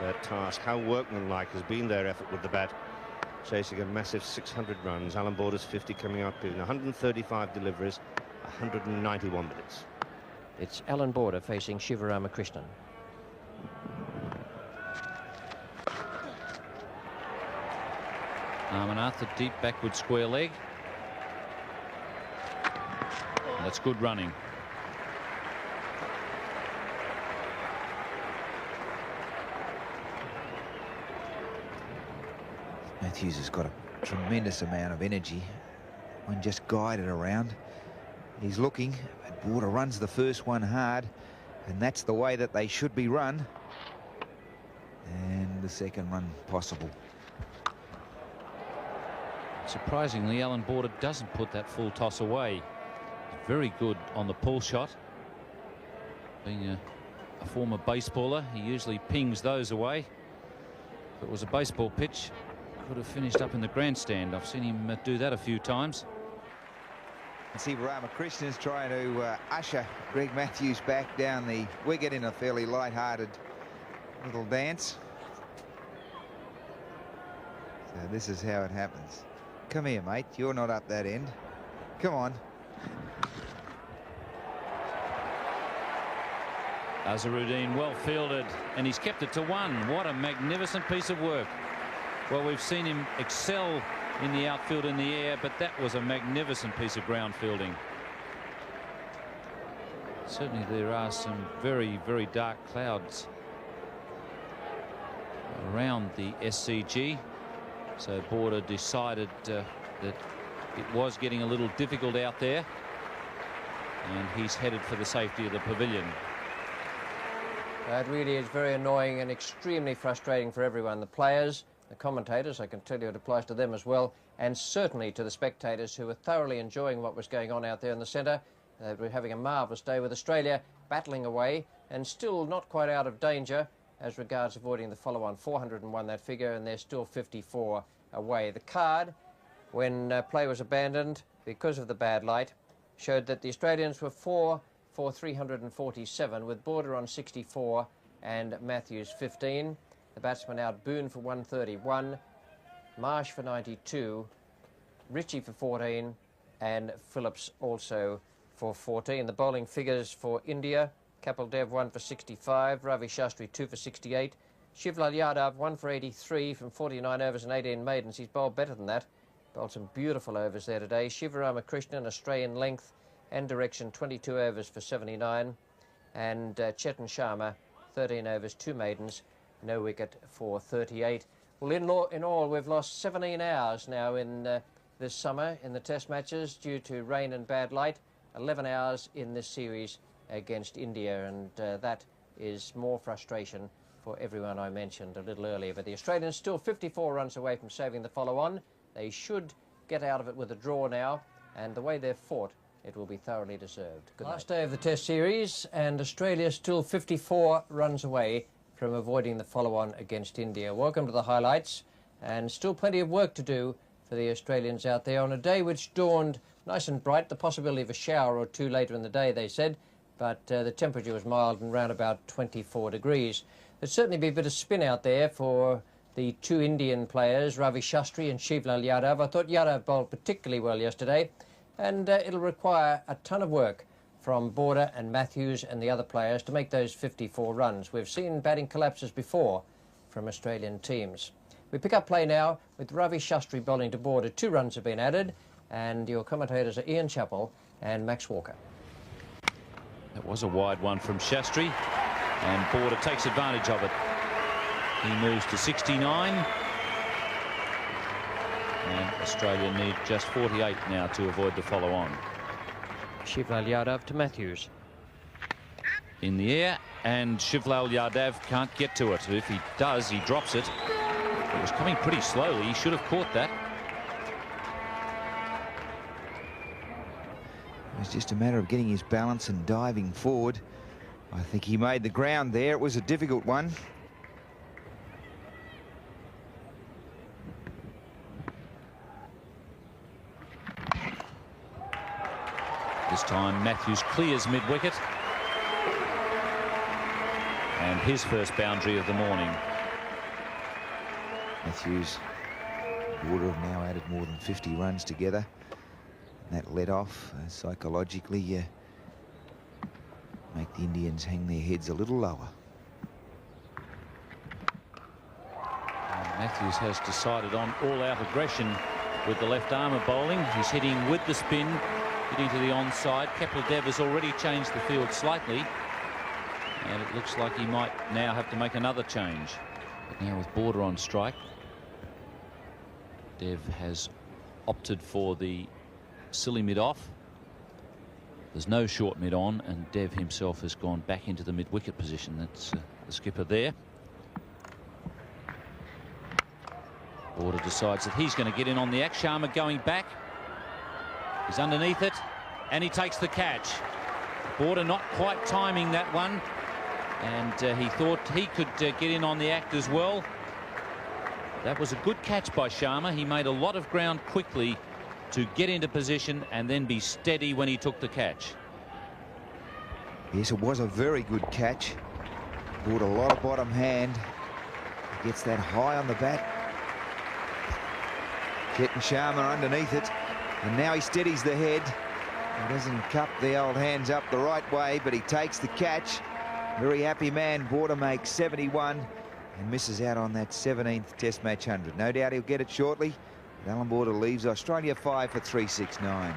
their task, how workmanlike has been their effort with the bat, chasing a massive 600 runs. Allan Border's 50 coming up in 135 deliveries, 191 minutes. It's Allan Border facing Shivlal Yadav. Amarnath, a deep backward square leg. That's good running. Matthews has got a tremendous amount of energy. One just guided around. He's looking, but Border runs the first one hard, and that's the way that they should be run. And the second run possible. Surprisingly, Allan Border doesn't put that full toss away. He's very good on the pull shot. Being a former baseballer, he usually pings those away. If it was a baseball pitch, could have finished up in the grandstand. I've seen him do that a few times. And see Ramakrishna's trying to usher Greg Matthews back down the wicket in a fairly light-hearted little dance. So this is how it happens. Come here, mate. You're not up that end. Come on. Azharuddin well fielded, and he's kept it to 1. What a magnificent piece of work. Well, we've seen him excel in the outfield in the air, but that was a magnificent piece of ground fielding. Certainly there are some very, very dark clouds around the SCG, so Border decided that it was getting a little difficult out there, and he's headed for the safety of the pavilion. It really is very annoying and extremely frustrating for everyone. The players, the commentators, I can tell you it applies to them as well, and certainly to the spectators who were thoroughly enjoying what was going on out there in the centre. They were having a marvellous day with Australia battling away and still not quite out of danger as regards avoiding the follow-on. 401 that figure, and they're still 54 away. The card, when play was abandoned because of the bad light, showed that the Australians were 4 for 347, with Border on 64 and Matthews 15. The batsmen out: Boon for 131, Marsh for 92, Ritchie for 14, and Phillips also for 14. The bowling figures for India: Kapil Dev 1 for 65, Ravi Shastri 2 for 68, Shivlal Yadav 1 for 83 from 49 overs and 18 maidens. He's bowled better than that. Bowled some beautiful overs there today. Shiva Ramakrishnan, Australian length and direction, 22 overs for 79, and Chetan Sharma 13 overs, 2 maidens, no wicket for 38. Well, in all we've lost 17 hours now in this summer in the test matches due to rain and bad light. 11 hours in this series against India, and that is more frustration for everyone I mentioned a little earlier. But the Australians still 54 runs away from saving the follow-on. They should get out of it with a draw now, and the way they've fought, it will be thoroughly deserved. Good night. Last day of the Test series, and Australia still 54 runs away from avoiding the follow-on against India. Welcome to the highlights, and still plenty of work to do for the Australians out there on a day which dawned nice and bright. The possibility of a shower or two later in the day, they said, but the temperature was mild and around about 24 degrees. There'd certainly be a bit of spin out there for the 2 Indian players, Ravi Shastri and Shivlal Yadav. I thought Yadav bowled particularly well yesterday, and it'll require a ton of work from Border and Matthews and the other players to make those 54 runs. We've seen batting collapses before from Australian teams. We pick up play now with Ravi Shastri bowling to Border. 2 runs have been added, and your commentators are Ian Chappell and Max Walker. That was a wide one from Shastri, and Border takes advantage of it. He moves to 69, and Australia need just 48 now to avoid the follow-on. Shivlal Yadav to Matthews. In the air, and Shivlal Yadav can't get to it. If he does, he drops it. It was coming pretty slowly. He should have caught that. It was just a matter of getting his balance and diving forward. I think he made the ground there. It was a difficult one. This time Matthews clears mid-wicket, and his first boundary of the morning. Matthews and Border have now added more than 50 runs together. And that let off psychologically make the Indians hang their heads a little lower. And Matthews has decided on all-out aggression with the left arm of bowling. He's hitting with the spin, hitting to the onside. Kapil Dev has already changed the field slightly, and it looks like he might now have to make another change. But now with Border on strike, Dev has opted for the silly mid-off. There's no short mid-on, and Dev himself has gone back into the mid-wicket position. That's the skipper there. Border decides that he's going to get in on the act. Sharma going back. He's underneath it, and he takes the catch. Border not quite timing that one, and he thought he could get in on the act as well. That was a good catch by Sharma. He made a lot of ground quickly to get into position and then be steady when he took the catch. Yes, it was a very good catch. Brought a lot of bottom hand. Gets that high on the bat. Chetan Sharma underneath it. And now he steadies the head. He doesn't cup the old hands up the right way, but he takes the catch. Very happy man. Border makes 71 and misses out on that 17th Test match 100. No doubt he'll get it shortly. Allan Border leaves Australia 5 for 369.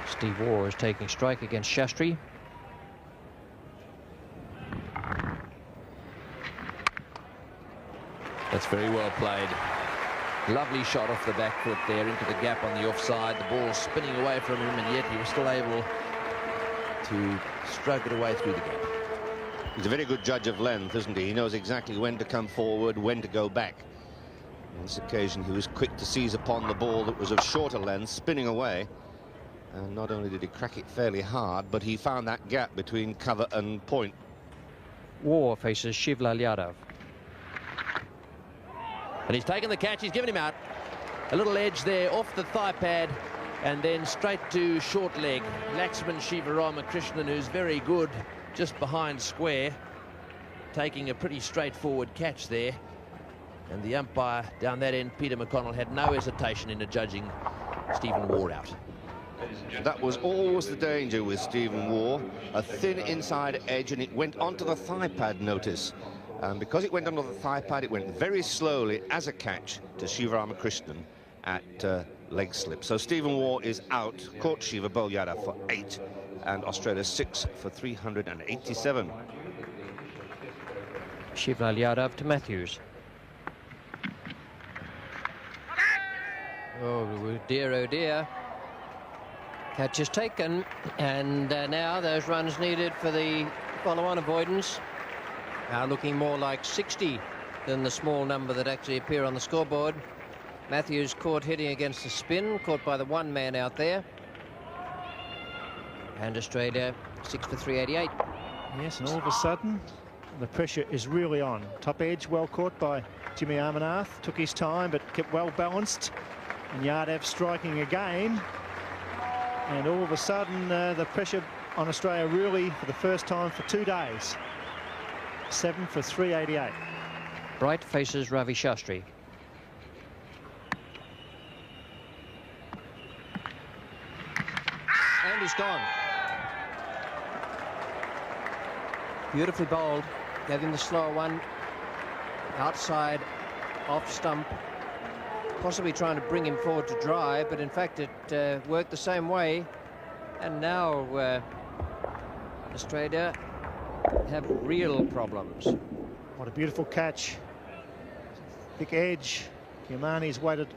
Steve Waugh is taking strike against Shastri. That's very well played. Lovely shot off the back foot there into the gap on the offside. The ball spinning away from him, and yet he was still able to stroke it away through the gap. He's a very good judge of length, isn't he? He knows exactly when to come forward, when to go back. On this occasion, he was quick to seize upon the ball that was of shorter length, spinning away. And not only did he crack it fairly hard, but he found that gap between cover and point. Waugh faces Shivlal Yadav. And he's taken the catch. He's given him out. A little edge there off the thigh pad, and then straight to short leg. Laxman Shivaramakrishnan, who's very good just behind square, taking a pretty straightforward catch there. And the umpire down that end, Peter McConnell, had no hesitation in adjudging Stephen Waugh out. That was always the danger with Stephen Waugh. A thin inside edge, and it went onto the thigh pad, notice. And because it went onto the thigh pad, it went very slowly as a catch to Shivaramakrishnan at leg slip. So Stephen Waugh is out. Caught Shivlal Yadav for 8, and Australia 6 for 387. Shivlal Yadav to Matthews. Oh dear, oh dear. Catch is taken, and now those runs needed for the follow-on avoidance are looking more like 60 than the small number that actually appear on the scoreboard. Matthews caught hitting against the spin, caught by the one man out there. And Australia 6 for 388. Yes, and all of a sudden the pressure is really on. Top edge well caught by Jimmy Amarnath. Took his time but kept well balanced. And Yadav striking again. And all of a sudden the pressure on Australia really for the first time for 2 days. 7 for 388. Bright faces Ravi Shastri. And he's gone. Beautifully bowled. Gave him the slower one. Outside, off stump. Possibly trying to bring him forward to drive, but in fact it worked the same way. And now Australia have real problems. What a beautiful catch. Thick edge. Kimani's waited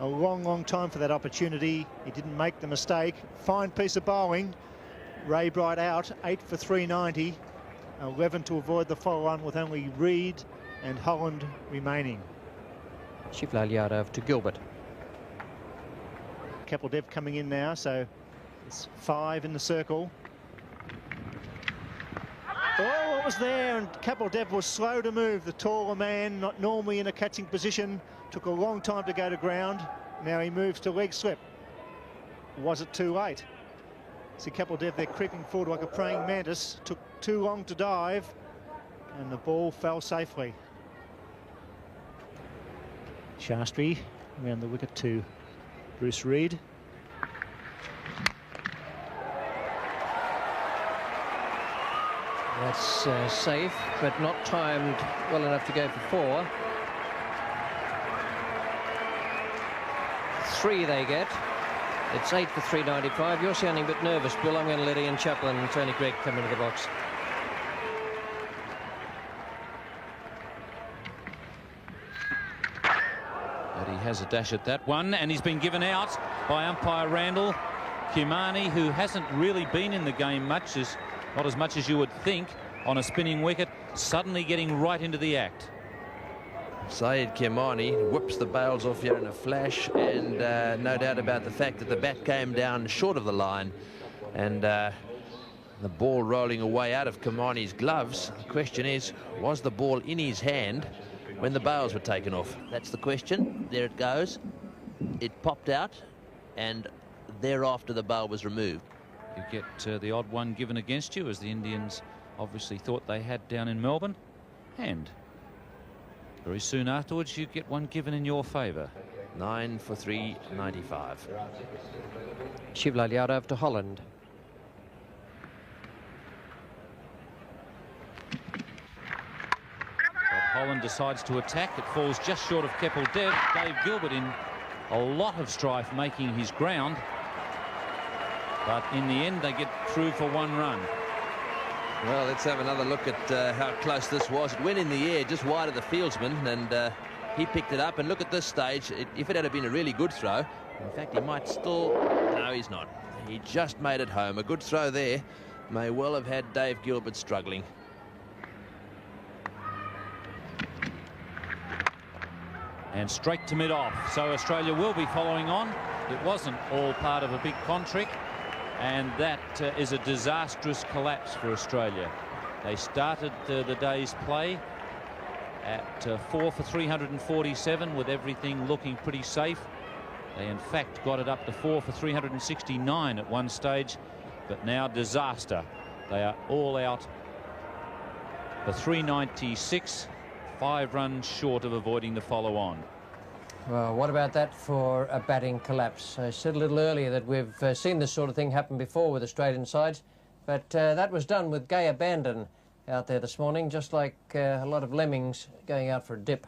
a long time for that opportunity. He didn't make the mistake. Fine piece of bowling. Ray Bright out, 8 for 390. 11 to avoid the follow-on with only Reid and Holland remaining. Shivlal Yadav to Gilbert. Kapil Dev coming in now, so it's 5 in the circle. Oh, what was there? And Kapil Dev was slow to move. The taller man, not normally in a catching position, took a long time to go to ground. Now he moves to leg slip. Was it too late? See Kapil Dev there creeping forward like a praying mantis. Took too long to dive, and the ball fell safely. Shastri around the wicket to Bruce Reid. That's safe, but not timed well enough to go for 4. 3 they get. It's 8 for 395. You're sounding a bit nervous, Bill. I'm going to let Ian Chaplin and Tony Greig come into the box. But he has a dash at that one, and he's been given out by umpire Randall. Kimani, who hasn't really been in the game much, not as much as you would think, on a spinning wicket, suddenly getting right into the act. Saeed Kimani whips the bails off here in a flash, and no doubt about the fact that the bat came down short of the line, and the ball rolling away out of Kimani's gloves. The question is, was the ball in his hand when the bails were taken off? That's the question. There it goes. It popped out, and thereafter the bail was removed. You get the odd one given against you, as the Indians obviously thought they had down in Melbourne, and very soon afterwards you get one given in your favour. 9 for 395. Shivlal Yadav to Holland. Holland decides to attack. It falls just short of Keppel Dev. Dave Gilbert in a lot of strife making his ground. But in the end, they get through for 1 run. Well, let's have another look at how close this was. It went in the air just wide of the fieldsman, and he picked it up. And look at this stage. If it had been a really good throw, in fact, he might still... No, he's not. He just made it home. A good throw there may well have had Dave Gilbert struggling. And straight to mid-off. So Australia will be following on. It wasn't all part of a big con-trick. And that is a disastrous collapse for Australia. They started the day's play at 4 for 347 with everything looking pretty safe. They in fact got it up to 4 for 369 at one stage, but now disaster. They are all out for 396, 5 runs short of avoiding the follow-on. Well, what about that for a batting collapse? I said a little earlier that we've seen this sort of thing happen before with Australian sides, but that was done with gay abandon out there this morning, just like a lot of lemmings going out for a dip.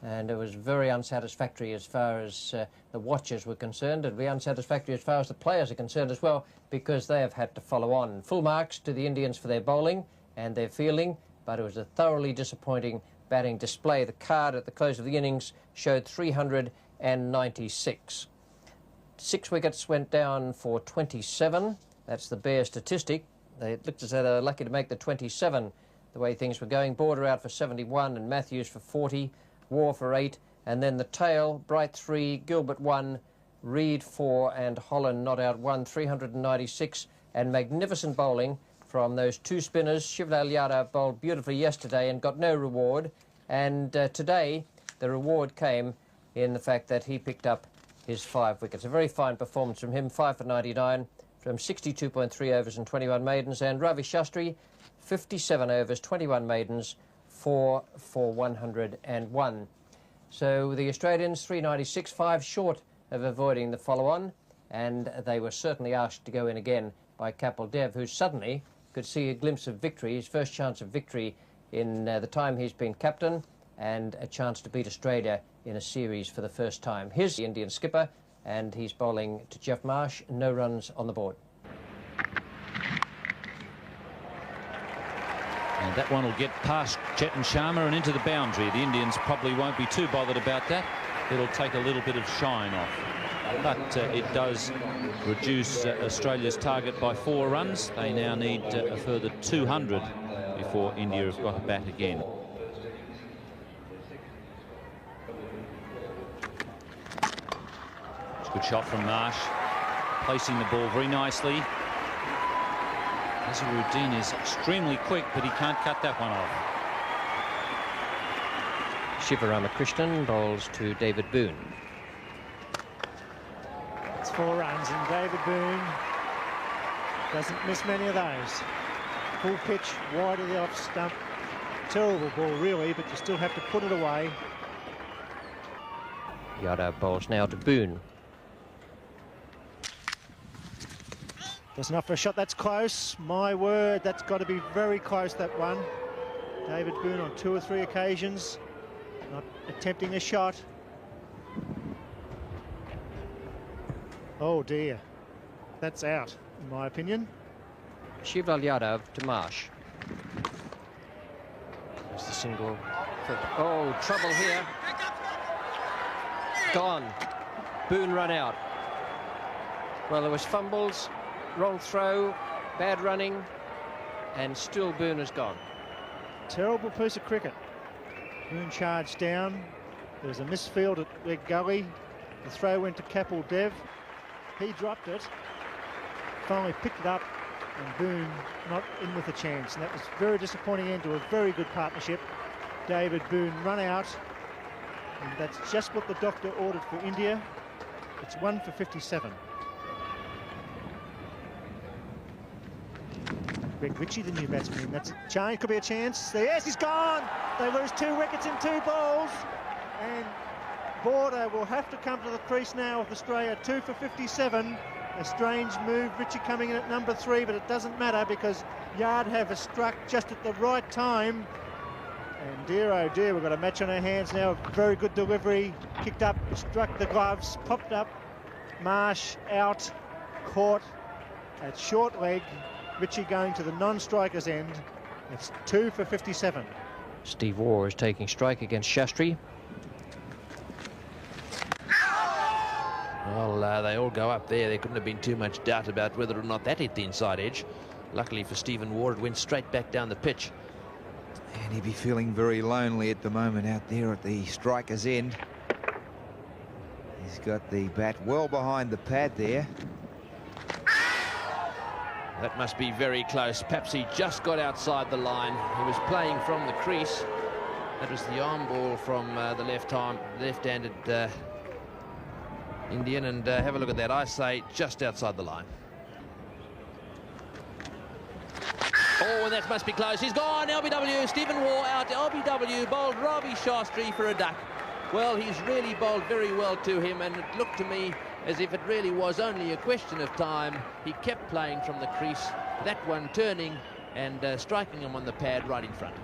And it was very unsatisfactory as far as the watchers were concerned. It'd be unsatisfactory as far as the players are concerned as well, because they have had to follow on. Full marks to the Indians for their bowling and their fielding, but it was a thoroughly disappointing batting display. The card at the close of the innings showed 396. 6 wickets went down for 27. That's the bare statistic. It looked as though they were lucky to make the 27 the way things were going. Border out for 71 and Matthews for 40. War for 8, and then the tail, Bright 3, Gilbert 1, Reed 4, and Holland not out 1, 396, and magnificent bowling from those 2 spinners. Shivlal Yadav bowled beautifully yesterday and got no reward, and today the reward came in the fact that he picked up his 5 wickets. A very fine performance from him, 5 for 99 from 62.3 overs and 21 maidens, and Ravi Shastri, 57 overs, 21 maidens, 4 for 101. So the Australians 396, 5 short of avoiding the follow-on, and they were certainly asked to go in again by Keppel Dev, who suddenly could see a glimpse of victory, his first chance of victory in the time he's been captain, and a chance to beat Australia in a series for the first time. Here's the Indian skipper, and he's bowling to Geoff Marsh. No runs on the board. And that one will get past Chetan Sharma and into the boundary. The Indians probably won't be too bothered about that. It'll take a little bit of shine off. But it does reduce Australia's target by 4 runs. They now need a further 200 before India have got a bat again. It's a good shot from Marsh, placing the ball very nicely. Azharuddin is extremely quick, but he can't cut that one off. Shivaramakrishnan bowls to David Boon. It's 4 runs, and David Boon doesn't miss many of those. Full pitch, wide of the off stump. Terrible ball, really, but you still have to put it away. Yadav bowls now to Boon. That's enough for a shot. That's close. My word, that's got to be very close, that one. David Boon on 2 or 3 occasions, not attempting a shot. Oh dear, that's out, in my opinion. Shivlal Yadav to Marsh. There's the single. Oh, trouble here. Gone. Boon run out. Well, there was fumbles. Wrong throw, bad running, and still Boon is gone. Terrible piece of cricket. Boon charged down. There was a misfield at their gully. The throw went to Keppel Dev. He dropped it, finally picked it up, and Boon not in with a chance. And that was very disappointing end to a very good partnership. David Boon run out, and that's just what the doctor ordered for India. It's 1 for 57. Greg Ritchie, the new batsman. That's a change, could be a chance. Yes, he's gone. They lose 2 wickets in 2 balls. And Border will have to come to the crease now with Australia 2 for 57. A strange move, Richie coming in at number 3, but it doesn't matter because Yadav has struck just at the right time. And dear, oh dear, we've got a match on our hands now. Very good delivery, kicked up, struck the gloves, popped up. Marsh out, caught at short leg. Richie going to the non-striker's end. It's 2 for 57. Steve Waugh is taking strike against Shastri. Well, they all go up there. There couldn't have been too much doubt about whether or not that hit the inside edge. Luckily for Stephen Waugh, it went straight back down the pitch. And he'd be feeling very lonely at the moment out there at the striker's end. He's got the bat well behind the pad there. That must be very close. Perhaps he just got outside the line. He was playing from the crease. That was the arm ball from the left-handed Indian, and have a look at that. I say just outside the line. Oh, and that must be close. He's gone. LBW. Stephen Waugh out. LBW bowled Ravi Shastri for a duck. Well, he's really bowled very well to him, and it looked to me as if it really was only a question of time. He kept playing from the crease, that one turning and striking him on the pad right in front.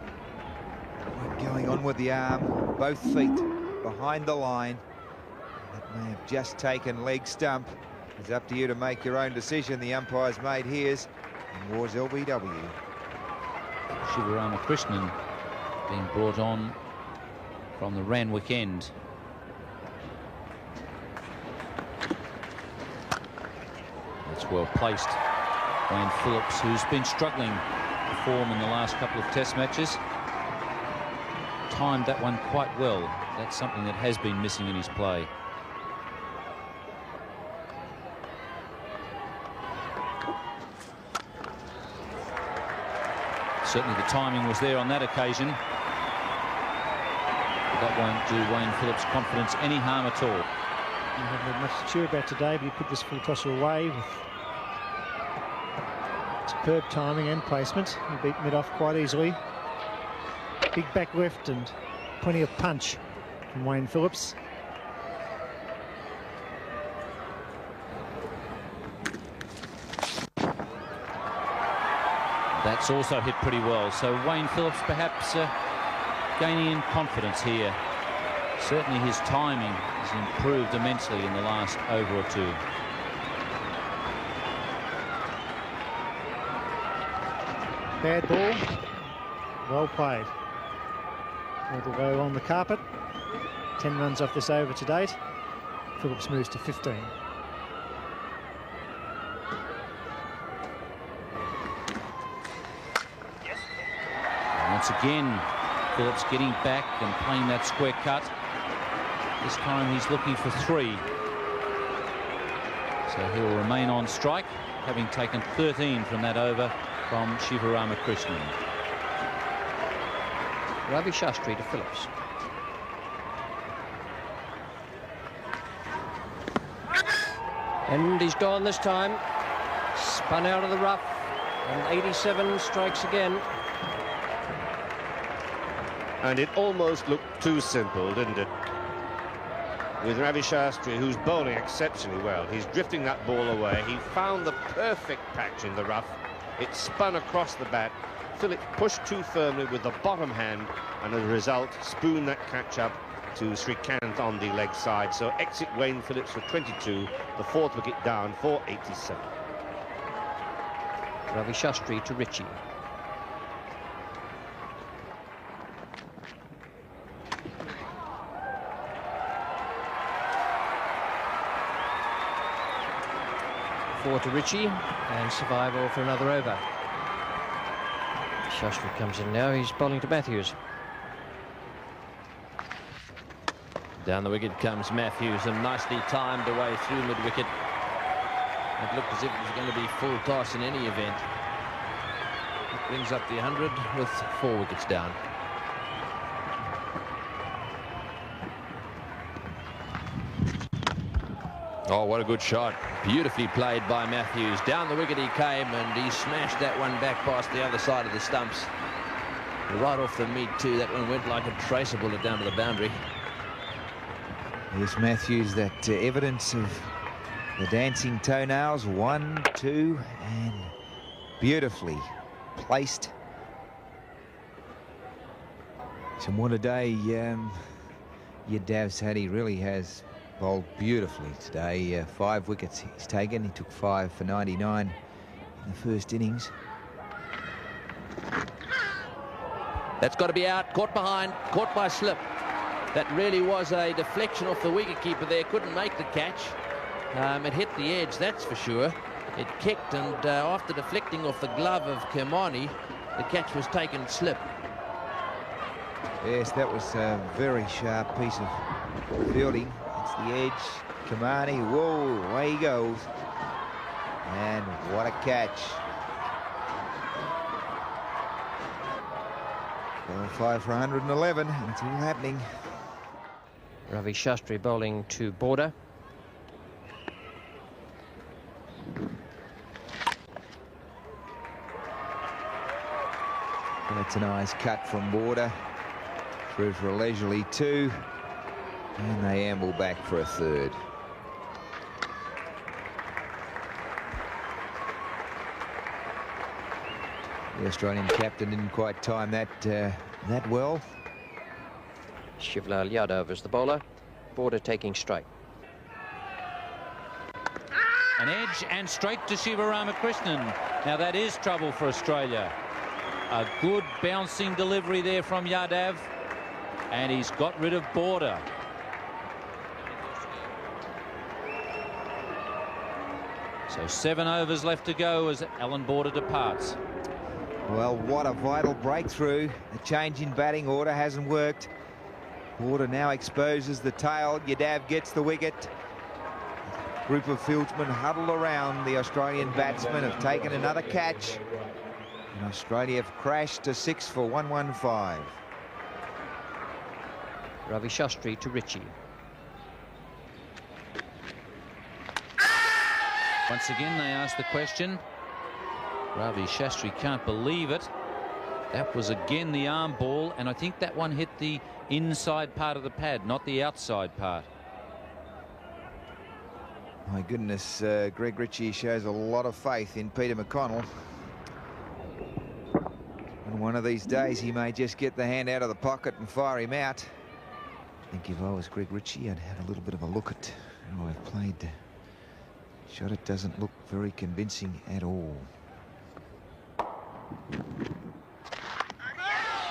Going on with the arm, both feet behind the line. That may have just taken leg stump. It's up to you to make your own decision. The umpire's made his, and Waugh's LBW. Shivlal Yadav being brought on from the Ranwick end. That's well placed. Wayne Phillips, who's been struggling for form in the last couple of test matches, timed that one quite well. That's something that has been missing in his play. Certainly the timing was there on that occasion. That won't do Wayne Phillips' confidence any harm at all. You haven't had much to cheer about today, but you put this full tosser away with superb timing and placement. He beat mid off quite easily. Big back lift and plenty of punch from Wayne Phillips. That's also hit pretty well. So Wayne Phillips perhaps gaining in confidence here. Certainly his timing has improved immensely in the last over or two. Bad ball. Well played. All the way along the carpet. 10 runs off this over to date. Phillips moves to 15. Once again, Phillips getting back and playing that square cut. This time he's looking for 3. So he'll remain on strike, having taken 13 from that over from Shivlal Yadav. Ravi Shastri to Phillips. And he's gone this time. Spun out of the rough. And 87 strikes again. And it almost looked too simple, didn't it? With Ravi Shastri, who's bowling exceptionally well. He's drifting that ball away. He found the perfect patch in the rough. It spun across the bat. Phillips pushed too firmly with the bottom hand, and as a result, spooned that catch up to Srikkanth on the leg side. So exit Wayne Phillips for 22, the 4th wicket down for 87. Ravi Shastri to Richie. Forward to Richie, and survival for another over. Shastri comes in now. He's bowling to Matthews. Down the wicket comes Matthews, and nicely timed away through mid-wicket. It looked as if it was going to be full toss in any event. It brings up the 100 with 4 wickets down. Oh, what a good shot. Beautifully played by Matthews. Down the wicket he came, and he smashed that one back past the other side of the stumps. Right off the meat too. That one went like a tracer bullet down to the boundary. Here's Matthews, that evidence of the dancing toenails. 1, 2, and beautifully placed. So what a day Yadav's had. He really has bowled beautifully today. 5 wickets he's taken. He took 5 for 99 in the first innings. That's got to be out. Caught behind. Caught by slip. That really was a deflection off the wicketkeeper there. Couldn't make the catch. It hit the edge, that's for sure. It kicked, and after deflecting off the glove of Kermani, the catch was taken slip. Yes, that was a very sharp piece of fielding. It's the edge. Kermani, whoa, away he goes. And what a catch. 5 for 111, and it's all happening. Ravi Shastri bowling to Border. That's a nice cut from Border. Through for a leisurely 2. And they amble back for a 3rd. The Australian captain didn't quite time that that well. Shivlal Yadav is the bowler. Border taking straight. An edge and straight to Shiva Ramakrishnan. Now that is trouble for Australia. A good bouncing delivery there from Yadav, and he's got rid of Border. So 7 overs left to go as Allan Border departs. Well, what a vital breakthrough. The change in batting order hasn't worked. Border now exposes the tail. Yadav gets the wicket. Group of fieldsmen huddled around the Australian batsmen, have taken another catch. And Australia have crashed to 6 for 115. Ravi Shastri to Ritchie. Once again, they ask the question. Ravi Shastri can't believe it. That was again the arm ball, and I think that one hit the inside part of the pad, not the outside part. My goodness, Greg Ritchie shows a lot of faith in Peter McConnell. And one of these days he may just get the hand out of the pocket and fire him out. I think if I was Greg Ritchie, I'd have a little bit of a look at how I've played the shot. It doesn't look very convincing at all.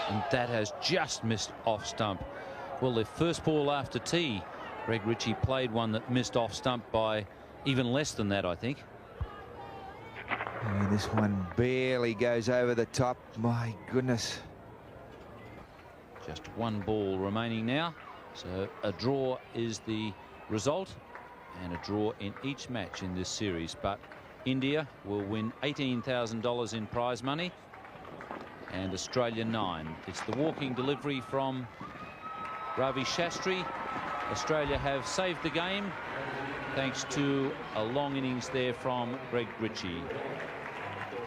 And that has just missed off stump. Well, the first ball after tea, Greg Ritchie played one that missed off stump by even less than that, I think. And this one barely goes over the top. My goodness. Just one ball remaining now. So a draw is the result, and a draw in each match in this series. But India will win $18,000 in prize money, and Australia 9. It's the walking delivery from Ravi Shastri. Australia have saved the game thanks to a long innings there from Greg Ritchie.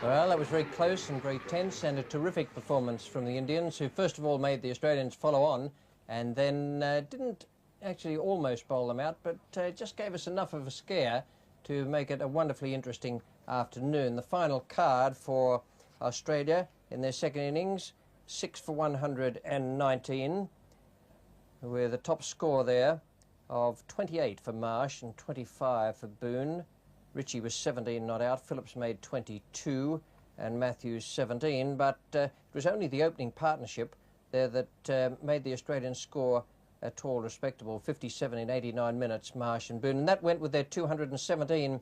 Well, that was very close and very tense, and a terrific performance from the Indians, who first of all made the Australians follow on, and then didn't actually almost bowl them out, but just gave us enough of a scare to make it a wonderfully interesting afternoon. The final card for Australia in their second innings, 6 for 119, with a top score there of 28 for Marsh and 25 for Boon. Ritchie was 17 not out, Phillips made 22 and Matthews 17, but it was only the opening partnership there that made the Australian score a tall, respectable 57 in 89 minutes, Marsh and Boon, and that went with their 217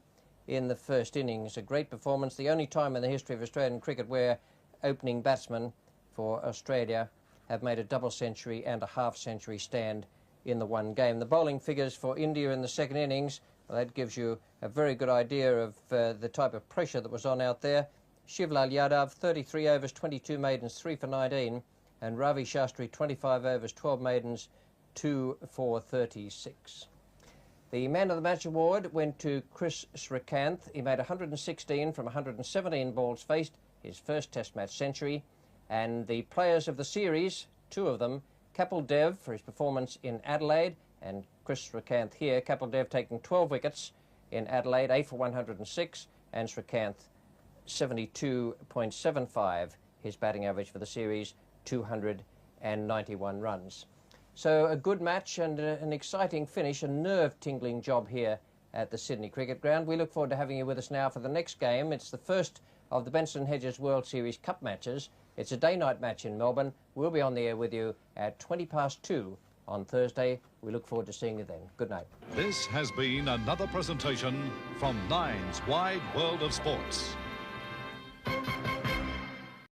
in the first innings. A great performance, the only time in the history of Australian cricket where opening batsmen for Australia have made a double century and a half century stand in the one game. The bowling figures for India in the second innings, well, that gives you a very good idea of the type of pressure that was on out there. Shivlal Yadav, 33 overs, 22 maidens, 3 for 19, and Ravi Shastri, 25 overs, 12 maidens, 2 for 36. The Man of the Match award went to Kris Srikkanth. He made 116 from 117 balls faced, his first Test match century. And the players of the series, 2 of them, Kapil Dev for his performance in Adelaide and Kris Srikkanth here. Kapildev taking 12 wickets in Adelaide, 8 for 106, and Srikkanth 72.75, his batting average for the series, 291 runs. So a good match and an exciting finish, a nerve-tingling job here at the Sydney Cricket Ground. We look forward to having you with us now for the next game. It's the first of the Benson Hedges World Series Cup matches. It's a day-night match in Melbourne. We'll be on the air with you at 2:20 on Thursday. We look forward to seeing you then. Good night. This has been another presentation from Nine's Wide World of Sports.